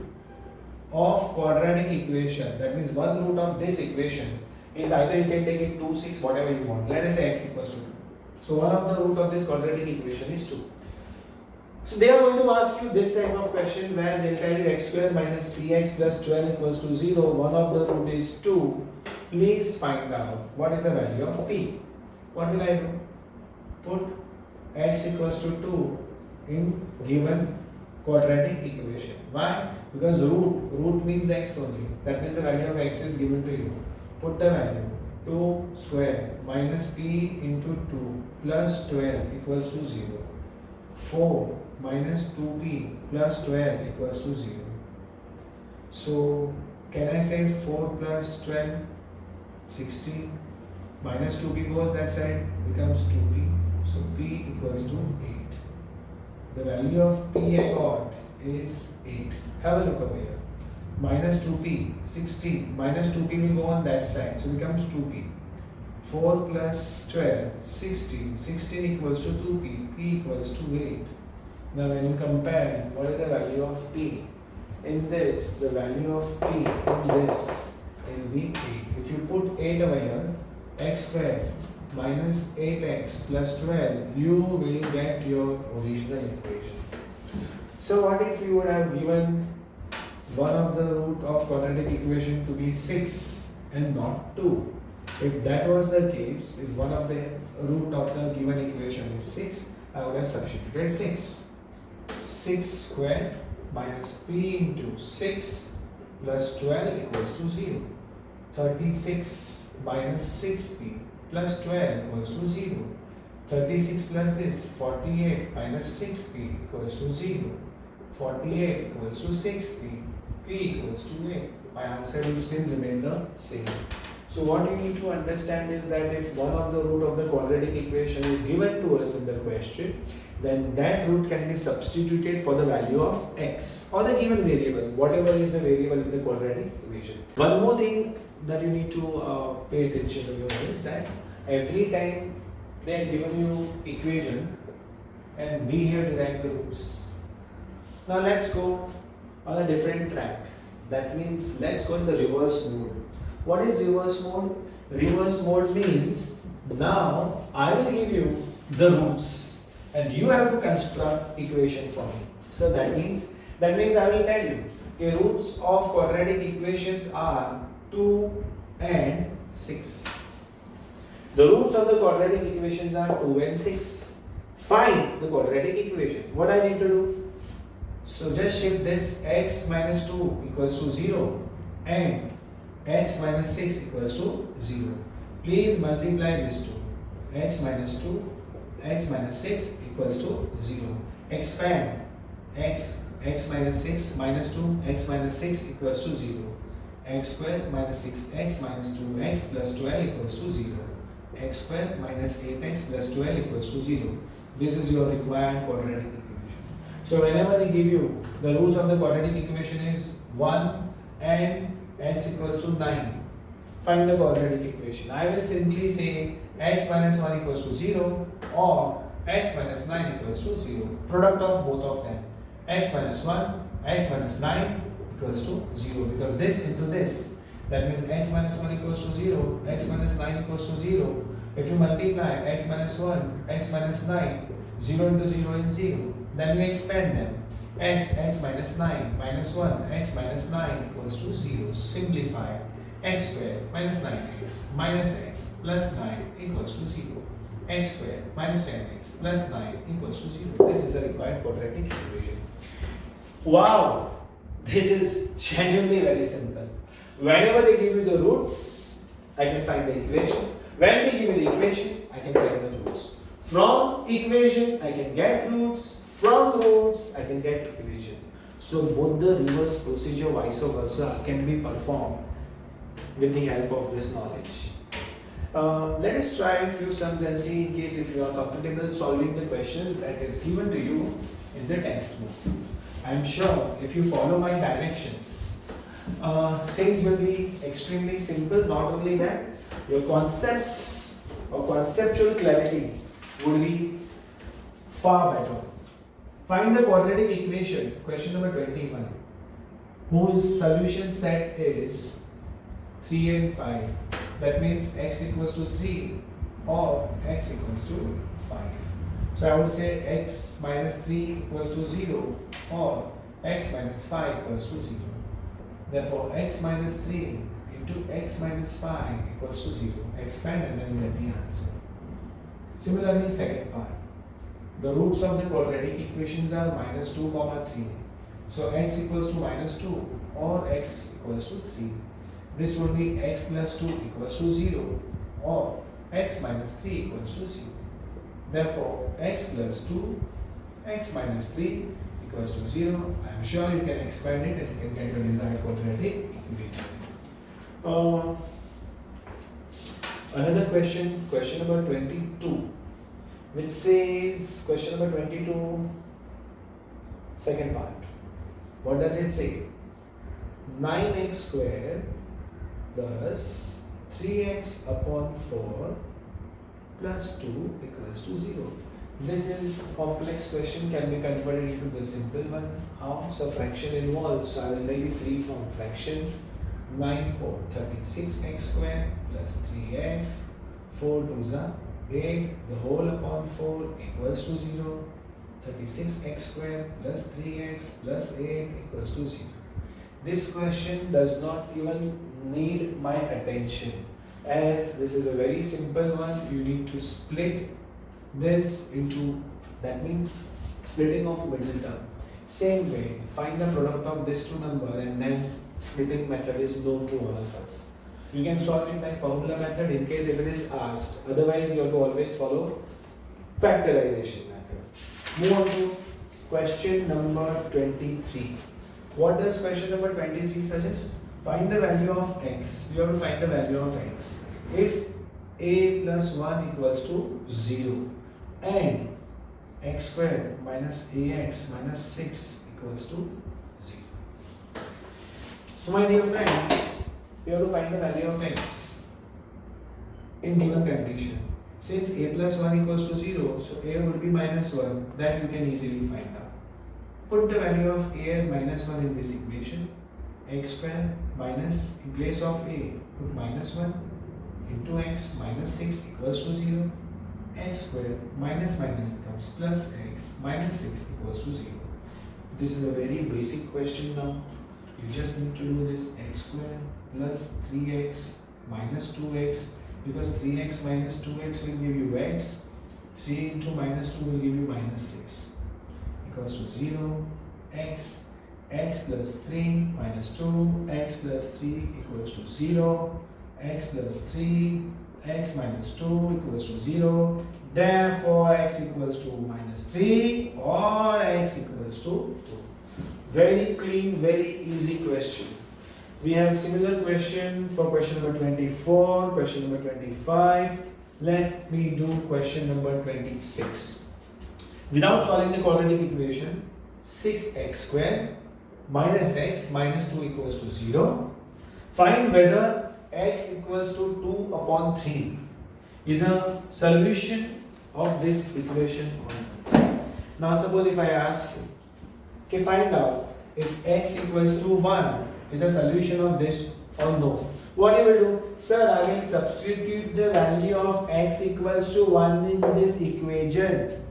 of quadratic equation, that means one root of this equation is either you can take it 2, 6, whatever you want. Let us say x equals to 2. So one of the root of this quadratic equation is 2. So they are going to ask you this type of question where they'll tell you x square minus 3x plus 12 equals to 0. One of the root is 2. Please find out what is the value of p. What will I do? Put x equals to 2 in given quadratic equation. Why? Because root means x only. That means the value of x is given to you. Put the value 2 square minus p into 2 plus 12 equals to 0. 4 minus 2p plus 12 equals to 0. So can I say 4 plus 12? 16 minus 2p goes that side, becomes 2p. So p equals to 8. The value of p I got is 8. Have a look over here. Minus 2p, 16 minus 2p will go on that side, so becomes 2p. 4 plus 12, 16. 16 equals to 2p, p equals to 8. Now when you compare, what is the value of p? In this, the value of p in this will be 8. If you put 8 over here, x square minus 8x plus 12, you will get your original equation. So what if you would have given one of the root of quadratic equation to be 6 and not 2? If that was the case, if one of the root of the given equation is 6, I would have substituted 6. 6 square minus p into 6 plus 12 equals to 0. 36 minus 6p plus 12 equals to 0. 36 plus this, 48 minus 6p equals to 0. 48 equals to 6p, p equals to 8. My answer will still remain the same. So what you need to understand is that if one of the root of the quadratic equation is given to us in the question, then that root can be substituted for the value of x or the given variable, whatever is the variable in the quadratic equation. One more thing that you need to pay attention to is that every time they have given you equation and we have derived the roots. Now let's go on a different track. That means let's go in the reverse mode. What is reverse mode? Reverse mode means now I will give you the roots and you have to construct equation for me. So that means I will tell you the roots of quadratic equations are 2 and 6. The roots of the quadratic equations are 2 and 6. Find the quadratic equation. What I need to do? So just shift this x minus 2 equals to 0 and x minus 6 equals to 0. Please multiply these two. X minus 2, x minus 6 equals to 0. Expand x minus 6 minus 2, x minus 6 equals to 0. X square minus 6x minus 2x plus 12 equals to 0. X square minus 8x plus 12 equals to 0. This is your required quadratic equation. So whenever they give you the roots of the quadratic equation is 1 and x equals to 9. Find the quadratic equation. I will simply say x minus 1 equals to 0 or x minus 9 equals to 0. Product of both of them. X minus 1, x minus 9 equals to 0 because this into this. That means x minus 1 equals to 0, x minus 9 equals to 0. If you multiply x minus 1, x minus 9, 0 into 0 is 0. Then you expand them. X minus 9 minus 1, x minus 9 equals to 0. Simplify. X square minus 9x minus x plus 9 equals to 0. X square minus 10x plus 9 equals to 0. This is the required quadratic equation. Wow! This is genuinely very simple. Whenever they give you the roots, I can find the equation. When they give you the equation, I can find the roots. From equation, I can get roots. From roots, I can get equation. So both the reverse procedure, vice versa, can be performed with the help of this knowledge. Let us try a few sums and see in case if you are comfortable solving the questions that is given to you in the textbook. I am sure if you follow my directions, things will be extremely simple. Not only that, your concepts or conceptual clarity would be far better. Find the quadratic equation, question number 21, whose solution set is 3 and 5. That means x equals to 3 or x equals to 5. So I would say x minus 3 equals to 0 or x minus 5 equals to 0. Therefore, x minus 3 into x minus 5 equals to 0. Expand and then you get the answer. Similarly, second part. The roots of the quadratic equations are minus 2, 3. So x equals to minus 2 or x equals to 3. This would be x plus 2 equals to 0 or x minus 3 equals to 0. Therefore, x plus 2, x minus 3 equals to 0. I am sure you can expand it and you can get your desired quadratic equation. Another question, question number 22, which says, question number 22, second part. What does it say? 9x square plus 3x upon 4 plus 2 equals to 0. This is a complex question, can be converted into the simple one. How? So fraction involved, so I will make it free from fraction. 9 4 36x square plus 3x, 4 2s are 8, the whole upon 4 equals to 0. 36x square plus 3x plus 8 equals to 0. This question does not even need my attention, as this is a very simple one. You need to split this into, that means splitting of middle term. Same way, find the product of this two number and then splitting method is known to all of us. You can solve it by formula method in case if it is asked. Otherwise, you have to always follow factorization method. Move on to question number 23. What does question number 23 suggest? Find the value of x. You have to find the value of x. If a plus 1 equals to 0 and x squared minus ax minus 6 equals to 0. So my dear friends, we have to find the value of x in given condition. Since a plus 1 equals to 0, so a would be minus 1. That you can easily find out. Put the value of a as minus 1 in this equation. X square minus, in place of a, put minus 1 into x minus 6 equals to 0. X square minus minus becomes plus x minus 6 equals to 0. This is a very basic question now. You just need to do this. X square plus 3x minus 2x, because 3x minus 2x will give you x. 3 into minus 2 will give you minus 6 equals to 0. X plus 3 minus 2, x plus 3 equals to 0. X plus 3, x minus 2 equals to 0. Therefore, x equals to minus 3 or x equals to 2. Very clean, very easy question. We have similar question for question number 24, question number 25. Let me do question number 26. Without solving the quadratic equation, 6x square minus x minus 2 equals to 0. Find whether x equals to 2 upon 3 is a solution of this equation or not. Now suppose if I ask you, okay, find out if x equals to 1 is a solution of this or no. What you will do? Sir, I will substitute the value of x equals to 1 in this equation.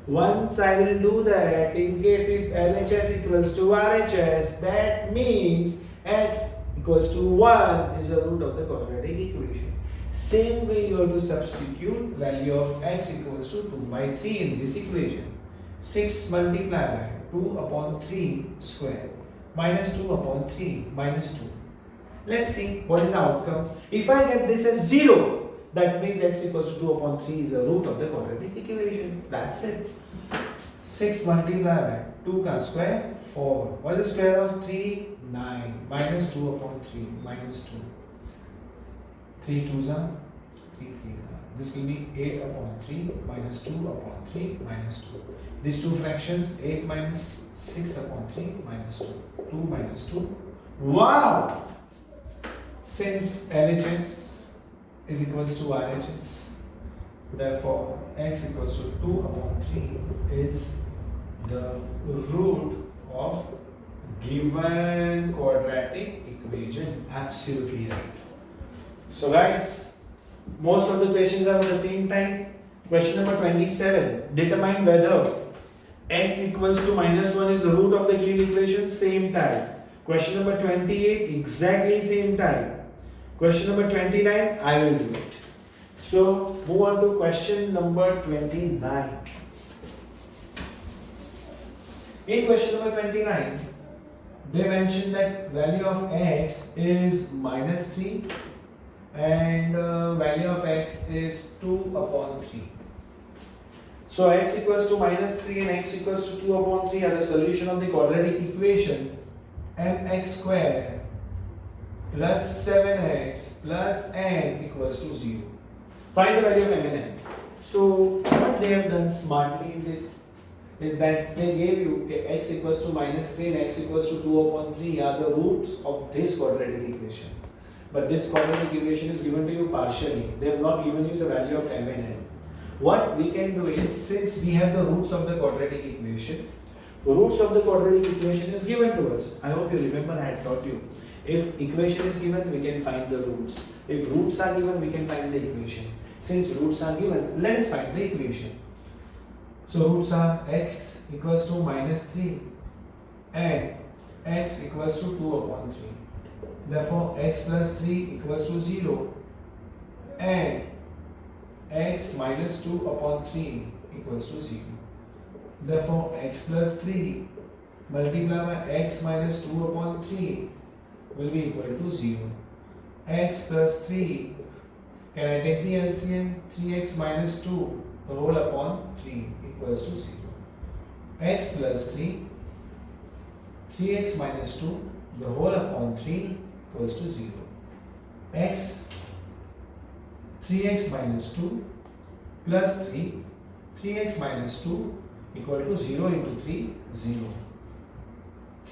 Once I will do that, in case if LHS equals to RHS, that means x equals to 1 is the root of the quadratic equation. Same way you have to substitute value of x equals to 2 by 3 in this equation. 6 multiplied by 2 upon 3 square minus 2 upon 3 minus 2. Let's see what is the outcome. If I get this as 0, that means x equals to 2 upon 3 is the root of the quadratic equation. That's it. 6 multiplied by 2 ka square 4. What is the square of 3? 9. Minus 2 upon 3 minus 2. 3 2s are 3 3s are. This will be 8 upon 3 minus 2 upon 3 minus 2. These two fractions, 8 minus 6 upon 3 minus 2. 2 minus 2. Wow! Since LHS is equals to RHS, Therefore, x equals to 2 upon 3 is the root of given quadratic equation. Absolutely right. So guys, most of the questions are of the same type. Question number 27. Determine whether x equals to -1 is the root of the given equation. Same type. Question number 28. Exactly same type. Question number 29. I will do it. So move on to question number 29. In question number 29, they mentioned that value of x is -3 and value of x is 2 upon 3. So x equals to -3 and x equals to 2 upon 3 are the solution of the quadratic equation mx square plus 7x plus n equals to 0. Find the value of m and n. So what they have done smartly in this is that they gave you x equals to -3 and x equals to 2 upon 3 are the roots of this quadratic equation. But this quadratic equation is given to you partially. They have not given you the value of m and n. What we can do is, since we have the roots of the quadratic equation, the roots of the quadratic equation is given to us. I hope you remember I had taught you. If equation is given, we can find the roots. If roots are given, we can find the equation. Since roots are given, let us find the equation. So roots are x equals to -3 and x equals to 2 upon 3. Therefore, x plus 3 equals to 0 and x minus 2 upon 3 equals to 0. Therefore, x plus 3 multiplied by x minus 2 upon 3 will be equal to 0. X plus 3, can I take the LCM? 3x minus 2 the whole upon 3 equals to 0. X plus 3, 3x minus 2 the whole upon 3 equals to 0. X, 3x minus 2 plus 3, 3x minus 2 equal to 0 into 3, 0.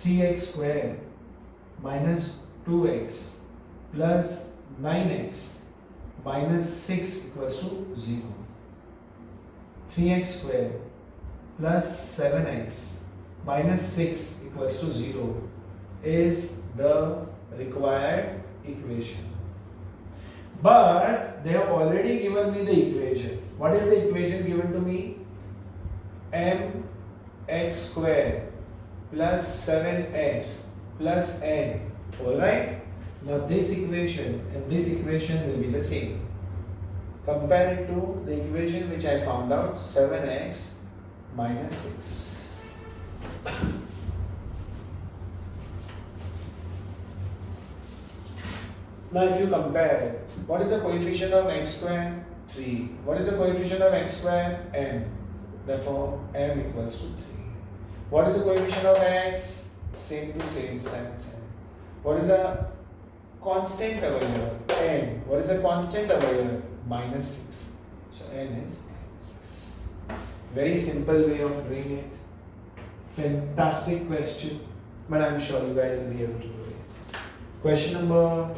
3x square minus 2x plus 9x minus 6 equals to 0. 3x square plus 7x minus 6 equals to 0 is the required equation. But they have already given me the equation. What is the equation given to me? mx square plus 7x plus n. Alright? Now this equation and this equation will be the same. Compare it to the equation which I found out, 7x minus 6. Now if you compare, what is the coefficient of x square? 3. What is the coefficient of x square? m. Therefore, m equals to 3. What is the coefficient of x? Same to same, 7, 7. What is the constant over here? n. What is the constant over here? Minus 6. So n is minus 6. Very simple way of doing it. Fantastic question. But I'm sure you guys will be able to do it. Question number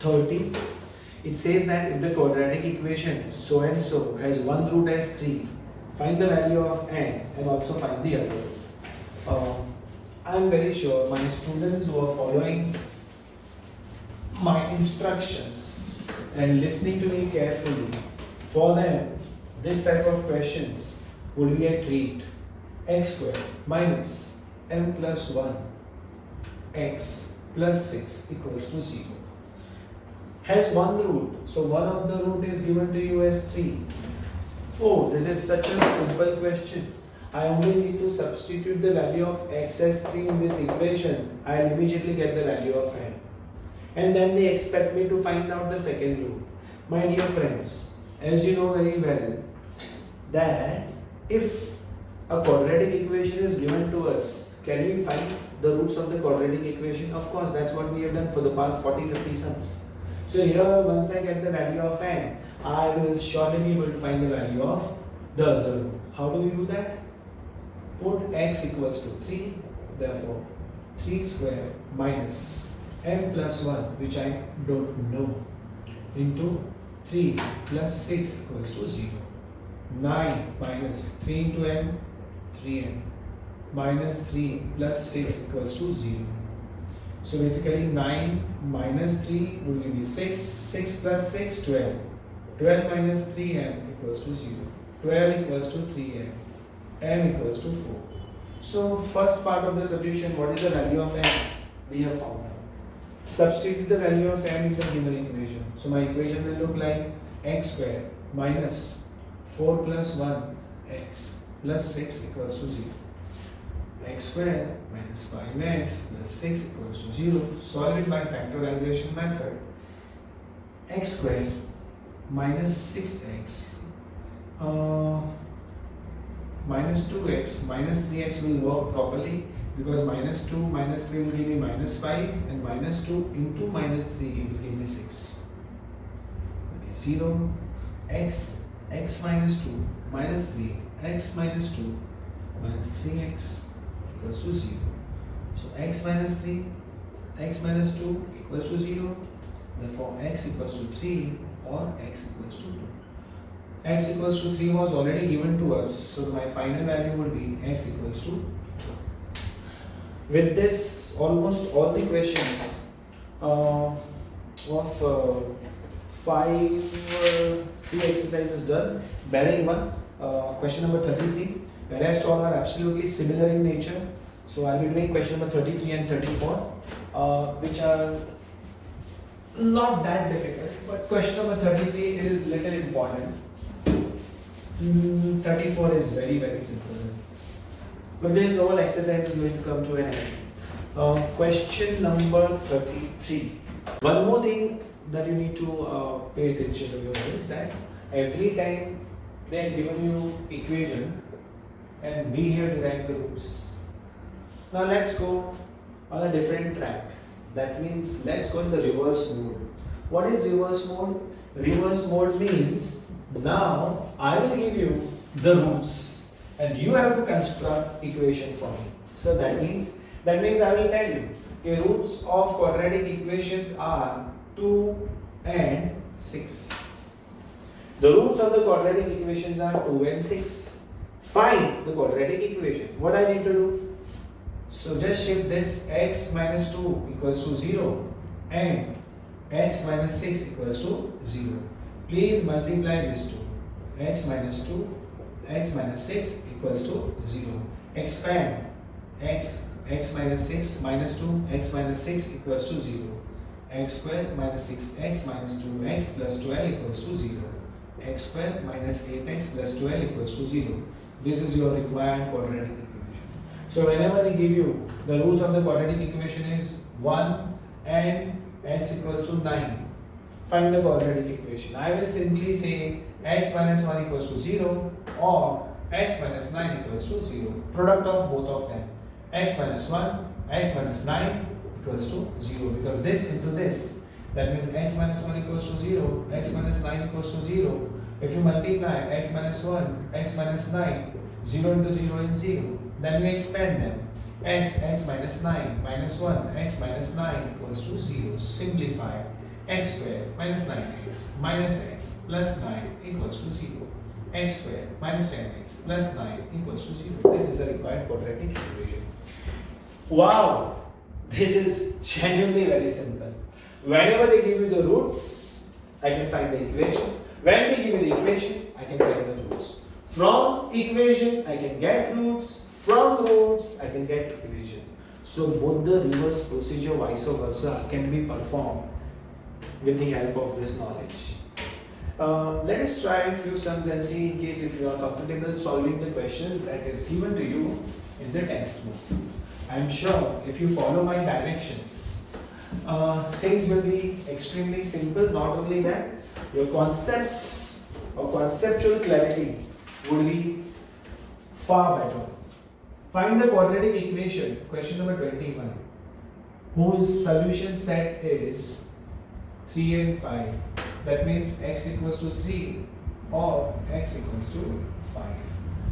30. It says that if the quadratic equation so and so has one root as 3, find the value of n and also find the other. I'm very sure my students who are following my instructions and listening to me carefully, for them this type of questions would be a treat. X square minus m plus 1 x plus 6 equals to 0 has one root, so one of the root is given to you as 3. Oh, this is such a simple question. I only need to substitute the value of x as 3 in this equation. I'll immediately get the value of n. And then they expect me to find out the second root. My dear friends, as you know very well, that if a quadratic equation is given to us, can we find the roots of the quadratic equation? Of course, that's what we have done for the past 40-50 sums. So here, once I get the value of n, I will surely be able to find the value of the other root. How do we do that? Put x equals to 3, therefore 3 square minus m plus 1, which I don't know, into 3 plus 6 equals to 0. 9 minus 3 into n, 3n. Minus 3 plus 6 equals to 0. So basically 9 minus 3 will give me 6. 6 plus 6, 12. 12 minus 3n equals to 0. 12 equals to 3n. n equals to 4. So first part of the substitution, what is the value of n? We have found out. Substitute the value of n in the given equation. So my equation will look like x square minus 4 plus 1 x plus 6 equals to 0. X square minus 5x plus 6 equals to 0. Solve it by factorization method. X square minus 6x minus 2x minus 3x will work properly because minus 2 minus 3 will give me minus 5 and minus 2 into minus 3 will give me 6. 0 x minus 2 minus 3 x minus 2 minus 3x equals to 0. So x minus 3 x minus 2 equals to 0. Therefore x equals to 3 or x equals to 2. X equals to 3 was already given to us, so my final value would be x equals to 2. With this, almost all the questions of 5C exercise is done, barring one, question number 33. The rest all are absolutely similar in nature. So I'll be doing question number 33 and 34, which are not that difficult, but question number 33 is little important. 34 is very, very simple. But this whole exercise is going to come to an end. Question number 33. One more thing that you need to pay attention to is that every time they are given you equation and we have derived the roots. Now let's go on a different track. That means let's go in the reverse mode. What is reverse mode? Reverse mode means now I will give you the roots and you have to construct equation for me. So that means I will tell you the roots of quadratic equations are 2 and 6. The roots of the quadratic equations are 2 and 6. Find the quadratic equation. What I need to do? So just shift this x minus 2 equals to 0 and x minus 6 equals to 0. Please multiply these two. X minus 2, x minus 6 equals to 0. Expand x minus 6 minus 2, x minus 6 equals to 0. X square minus 6x minus 2x plus 12 equals to 0. X square minus 8x plus 12 equals to 0. This is your required quadratic equation. So whenever they give you the roots of the quadratic equation is 1 and x equals to 9. Find the quadratic equation. I will simply say x minus 1 equals to 0 or x minus 9 equals to 0. Product of both of them. X minus 1, x minus 9 equals to 0 because this into this. That means x minus 1 equals to 0, x minus 9 equals to 0. If you multiply x minus 1, x minus 9, 0 into 0 is 0. Then we expand them. X minus 9 minus 1, x minus 9 equals to 0. Simplify. X square minus 9x minus x plus 9 equals to 0. X square minus 10x plus 9 equals to 0. This is the required quadratic equation. Wow! This is genuinely very simple. Whenever they give you the roots, I can find the equation. When they give you the equation, I can find the roots. From equation, I can get roots. From roots, I can get equation. So both the reverse procedure, vice versa, can be performed with the help of this knowledge. Let us try a few sums and see in case if you are comfortable solving the questions that is given to you in the textbook. I am sure if you follow my directions, things will be extremely simple. Not only that, your concepts or conceptual clarity would be far better. Find the quadratic equation, question number 21, whose solution set is 3 and 5. That means x equals to 3 or x equals to 5.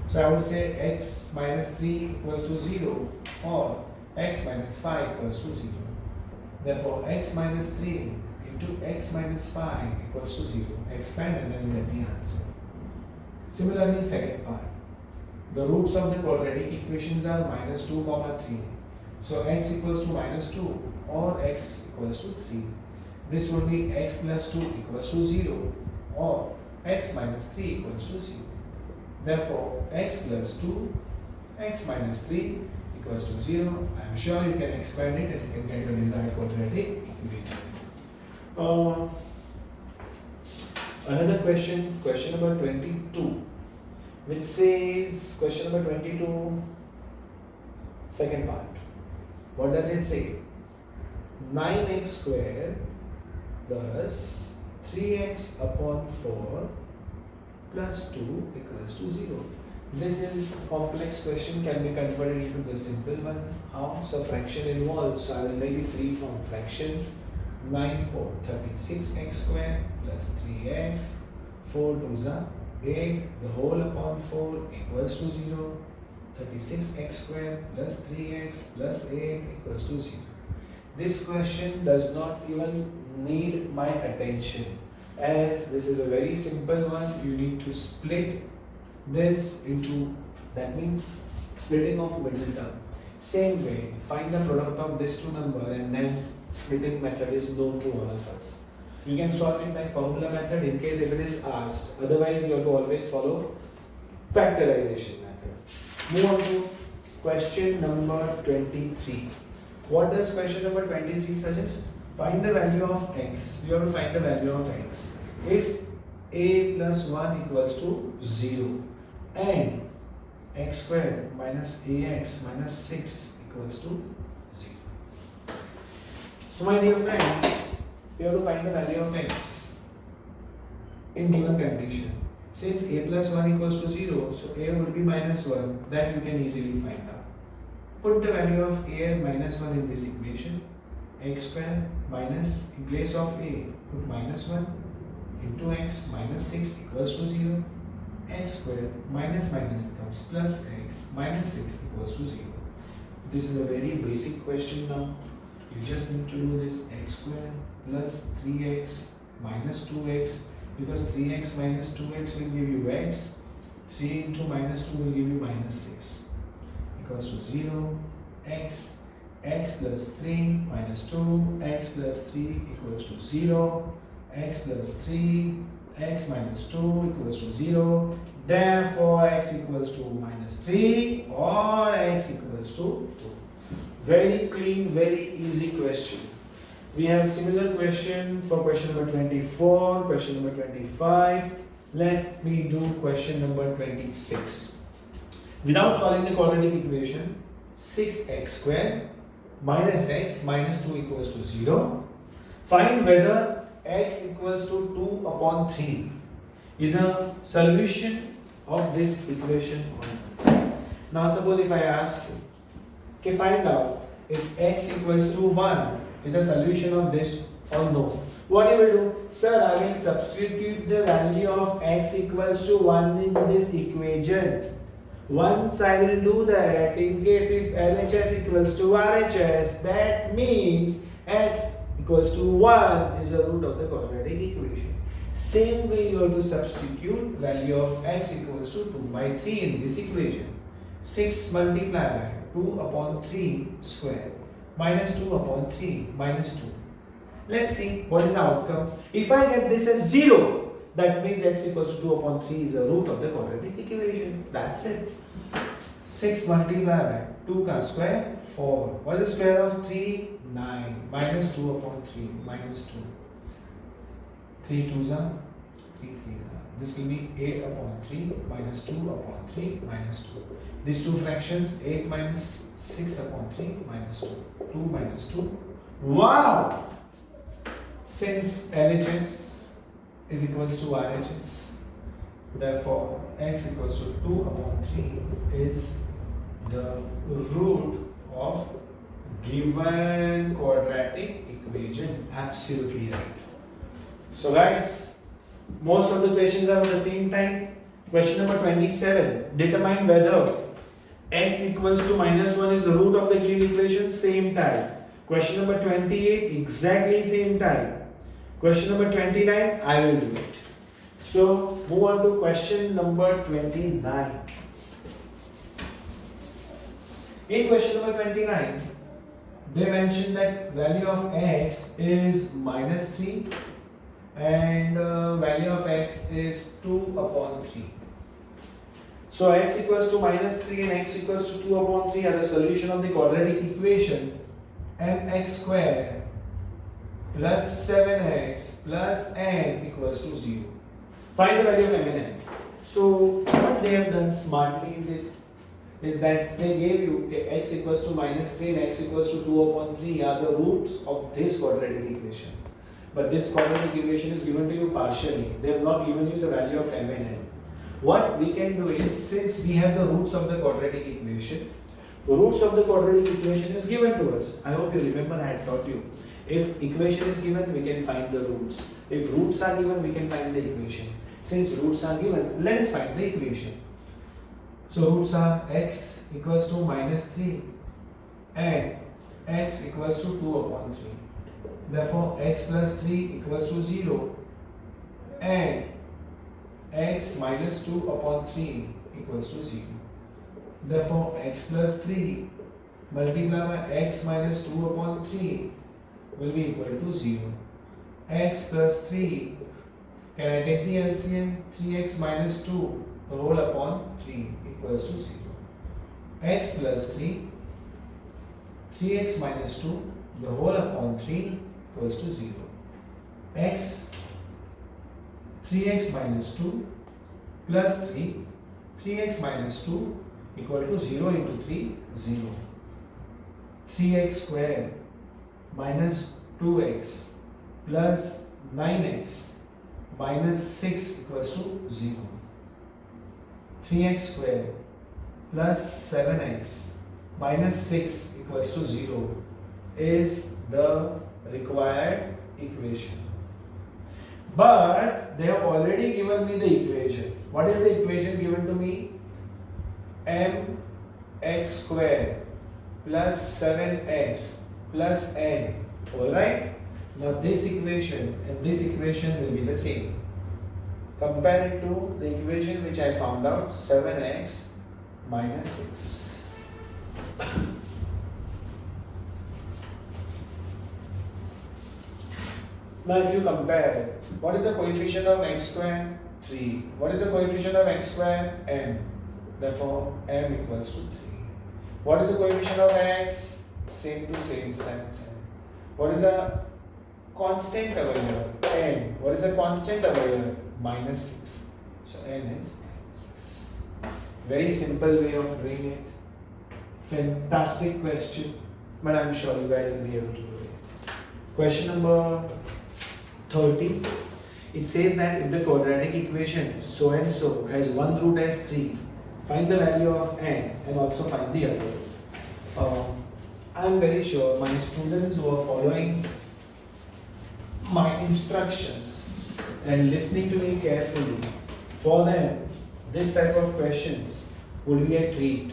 So I would say x minus 3 equals to 0 or x minus 5 equals to 0. Therefore, x minus 3 into x minus 5 equals to 0. Expand and then you get the answer. Similarly, second part. The roots of the quadratic equations are minus 2 comma 3. So x equals to minus 2 or x equals to 3. This would be x plus 2 equals to 0 or x minus 3 equals to 0. Therefore, x plus 2, x minus 3 equals to 0. I am sure you can expand it and you can get your desired quadratic equation. Another question, question number 22, which says, question number 22, second part. What does it say? 9x square plus 3x upon 4 plus 2 equals to 0. This is a complex question, can be converted into the simple one. How? So fraction involved, so I will make it free from fraction. 9 4 36x square plus 3x, 4 2s are 8, the whole upon 4 equals to 0. 36x square plus 3x plus 8 equals to 0. This question does not even need my attention, as this is a very simple one. You need to split this into, that means splitting of middle term. Same way, find the product of this two number and then splitting method is known to all of us. You can solve it by formula method in case if it is asked. Otherwise, you have to always follow factorization method. Move on to question number 23. What does question number 23 suggest? Find the value of x. You have to find the value of x. If a plus 1 equals to 0 and x square minus ax minus 6 equals to 0. So my dear friends, we have to find the value of x in given condition. Since a plus 1 equals to 0, so a would be minus 1. That you can easily find out. Put the value of a as minus 1 in this equation. X square minus, in place of a, put minus 1 into x minus 6 equals to 0. X square minus minus becomes plus x minus 6 equals to 0. This is a very basic question now. You just need to do this x square plus 3x minus 2x, because 3x minus 2x will give you x, 3 into minus 2 will give you minus 6 equals to 0. X plus 3 minus 2, x plus 3 equals to 0, x plus 3, x minus 2 equals to 0. Therefore, x equals to minus 3 or x equals to 2. Very clean, very easy question. We have similar question for question number 24, question number 25. Let me do question number 26. Without solving the quadratic equation, 6x square minus x minus 2 equals to 0. Find whether x equals to 2 upon 3 is a solution of this equation or not. Now suppose if I ask you, okay, find out if x equals to 1 is a solution of this or no. What you will do? Sir, I will substitute the value of x equals to 1 in this equation. Once I will do that, in case if LHS equals to RHS, that means x equals to 1 is the root of the quadratic equation. Same way you have to substitute value of x equals to 2 by 3 in this equation. 6 multiplied by 2 upon 3 square minus 2 upon 3 minus 2. Let's see what is the outcome. If I get this as 0, that means x equals to 2 upon 3 is the root of the quadratic equation. That's it. 6 multiplied by 2 ka square 4. What is the square of 3? 9. Minus 2 upon 3 minus 2. 3 2s are 3 3s are. This will be 8 upon 3 minus 2 upon 3 minus 2. These two fractions, 8 minus 6 upon 3 minus 2. 2 minus 2. Wow! Since LHS is equals to RHS, therefore x equals to 2 upon 3 is the root of given quadratic equation. Absolutely right. So guys, most of the questions are of the same type. Question number 27. Determine whether x equals to minus 1 is the root of the given equation. Same type. Question number 28. Exactly same type. Question number 29, I will do it. So move on to question number 29. In question number 29, they mentioned that value of x is minus 3 and value of x is 2 upon 3. So x equals to minus 3 and x equals to 2 upon 3 are the solution of the quadratic equation mx square plus 7x plus n equals to 0. Find the value of m and n. So what they have done smartly in this is that they gave you x equals to minus 3 and x equals to 2 upon 3 are the roots of this quadratic equation. But this quadratic equation is given to you partially. They have not given you the value of m and n. What we can do is, since we have the roots of the quadratic equation, the roots of the quadratic equation is given to us. I hope you remember I had taught you. If equation is given, we can find the roots. If roots are given, we can find the equation. Since roots are given, let us find the equation. So roots are x equals to minus 3 and x equals to 2 upon 3. Therefore, x plus 3 equals to 0 and x minus 2 upon 3 equals to 0. Therefore, x plus 3 multiplied by x minus 2 upon 3 will be equal to 0. X plus 3, can I take the LCM? 3x minus 2 the whole upon 3 equals to 0. X plus 3, 3x minus 2 the whole upon 3 equals to 0. X, 3x minus 2 plus 3, 3x minus 2 equal to 0 into 3, 0. 3x square minus 2x plus 9x minus 6 equals to 0. 3x square plus 7x minus 6 equals to 0 is the required equation. But they have already given me the equation. What is the equation given to me? mx square plus 7x plus n. Alright? Now this equation and this equation will be the same. Compare it to the equation which I found out, 7x minus 6. Now if you compare, what is the coefficient of x square? 3. What is the coefficient of x square? M. Therefore, m equals to 3. What is the coefficient of x? Same to same, 7, 7. What is the constant over here? N. What is the constant over here? Minus 6. So n is minus 6. Very simple way of doing it. Fantastic question. But I'm sure you guys will be able to do it. Question number 30. It says that if the quadratic equation so and so has one root as 3, find the value of n and also find the other. I am very sure my students who are following my instructions and listening to me carefully, for them this type of questions would be a treat.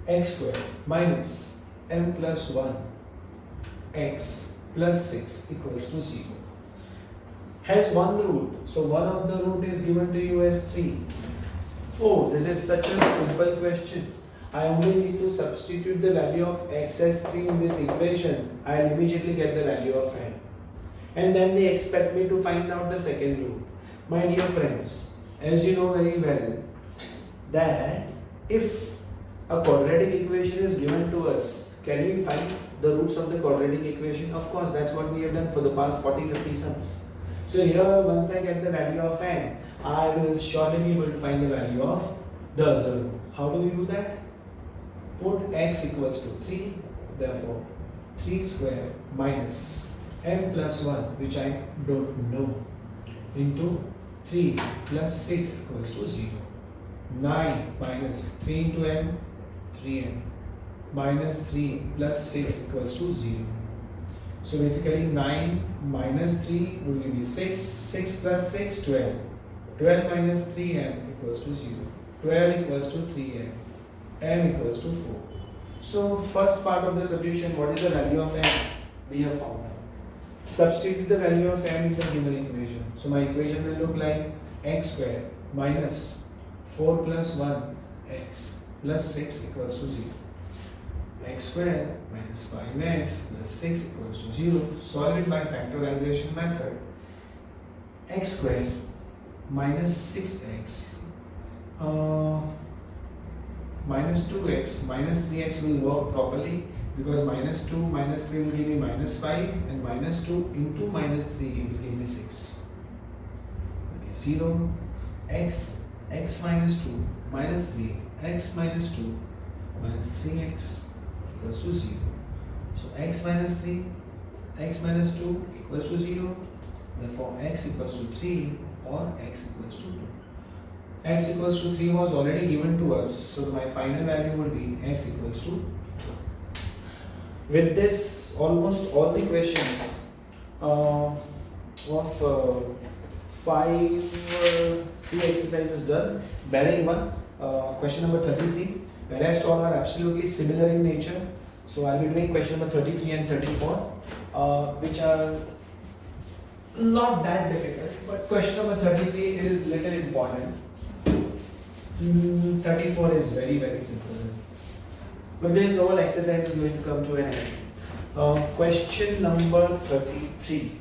X square minus m plus 1 x plus 6 equals to 0 has one root, so one of the root is given to you as 3. Oh, this is such a simple question. I only need to substitute the value of x as 3 in this equation. I will immediately get the value of n. And then they expect me to find out the second root. My dear friends, as you know very well, that if a quadratic equation is given to us, can we find the roots of the quadratic equation? Of course, that's what we have done for the past 40-50 sums. So here, once I get the value of n, I will surely be able to find the value of the other root. How do we do that? Put x equals to 3, therefore 3 square minus m plus 1, which I don't know, into 3 plus 6 equals to 0. 9 minus 3 into m, 3m, minus 3 plus 6 equals to 0. So basically 9 minus 3 will be 6, 6 plus 6, 12. 12 minus 3m equals to 0. 12 equals to 3m. M equals to 4. So first part of the solution, what is the value of m? We have found out. Substitute the value of m in the given equation. So my equation will look like x square minus 4 plus 1 x plus 6 equals to 0. X square minus 5x plus 6 equals to 0. Solve it by factorization method. X square minus 6x minus 2x minus 3x will work properly, because minus 2 minus 3 will give me minus 5, and minus 2 into minus 3 will give me 6. Okay, 0 x minus 2 minus 3 x minus 2 minus 3x equals to 0. So x minus 3 x minus 2 equals to 0. Therefore x equals to 3 or x equals to 2. X equals to 3 was already given to us, so my final value will be x equals to 2. With this, almost all the questions of 5C exercise is done, barring one, question number 33. The rest all are absolutely similar in nature. So I'll be doing question number 33 and 34, which are not that difficult, but question number 33 is little important. 34 is very simple. But this whole exercise is going to come to an end. Question number 33.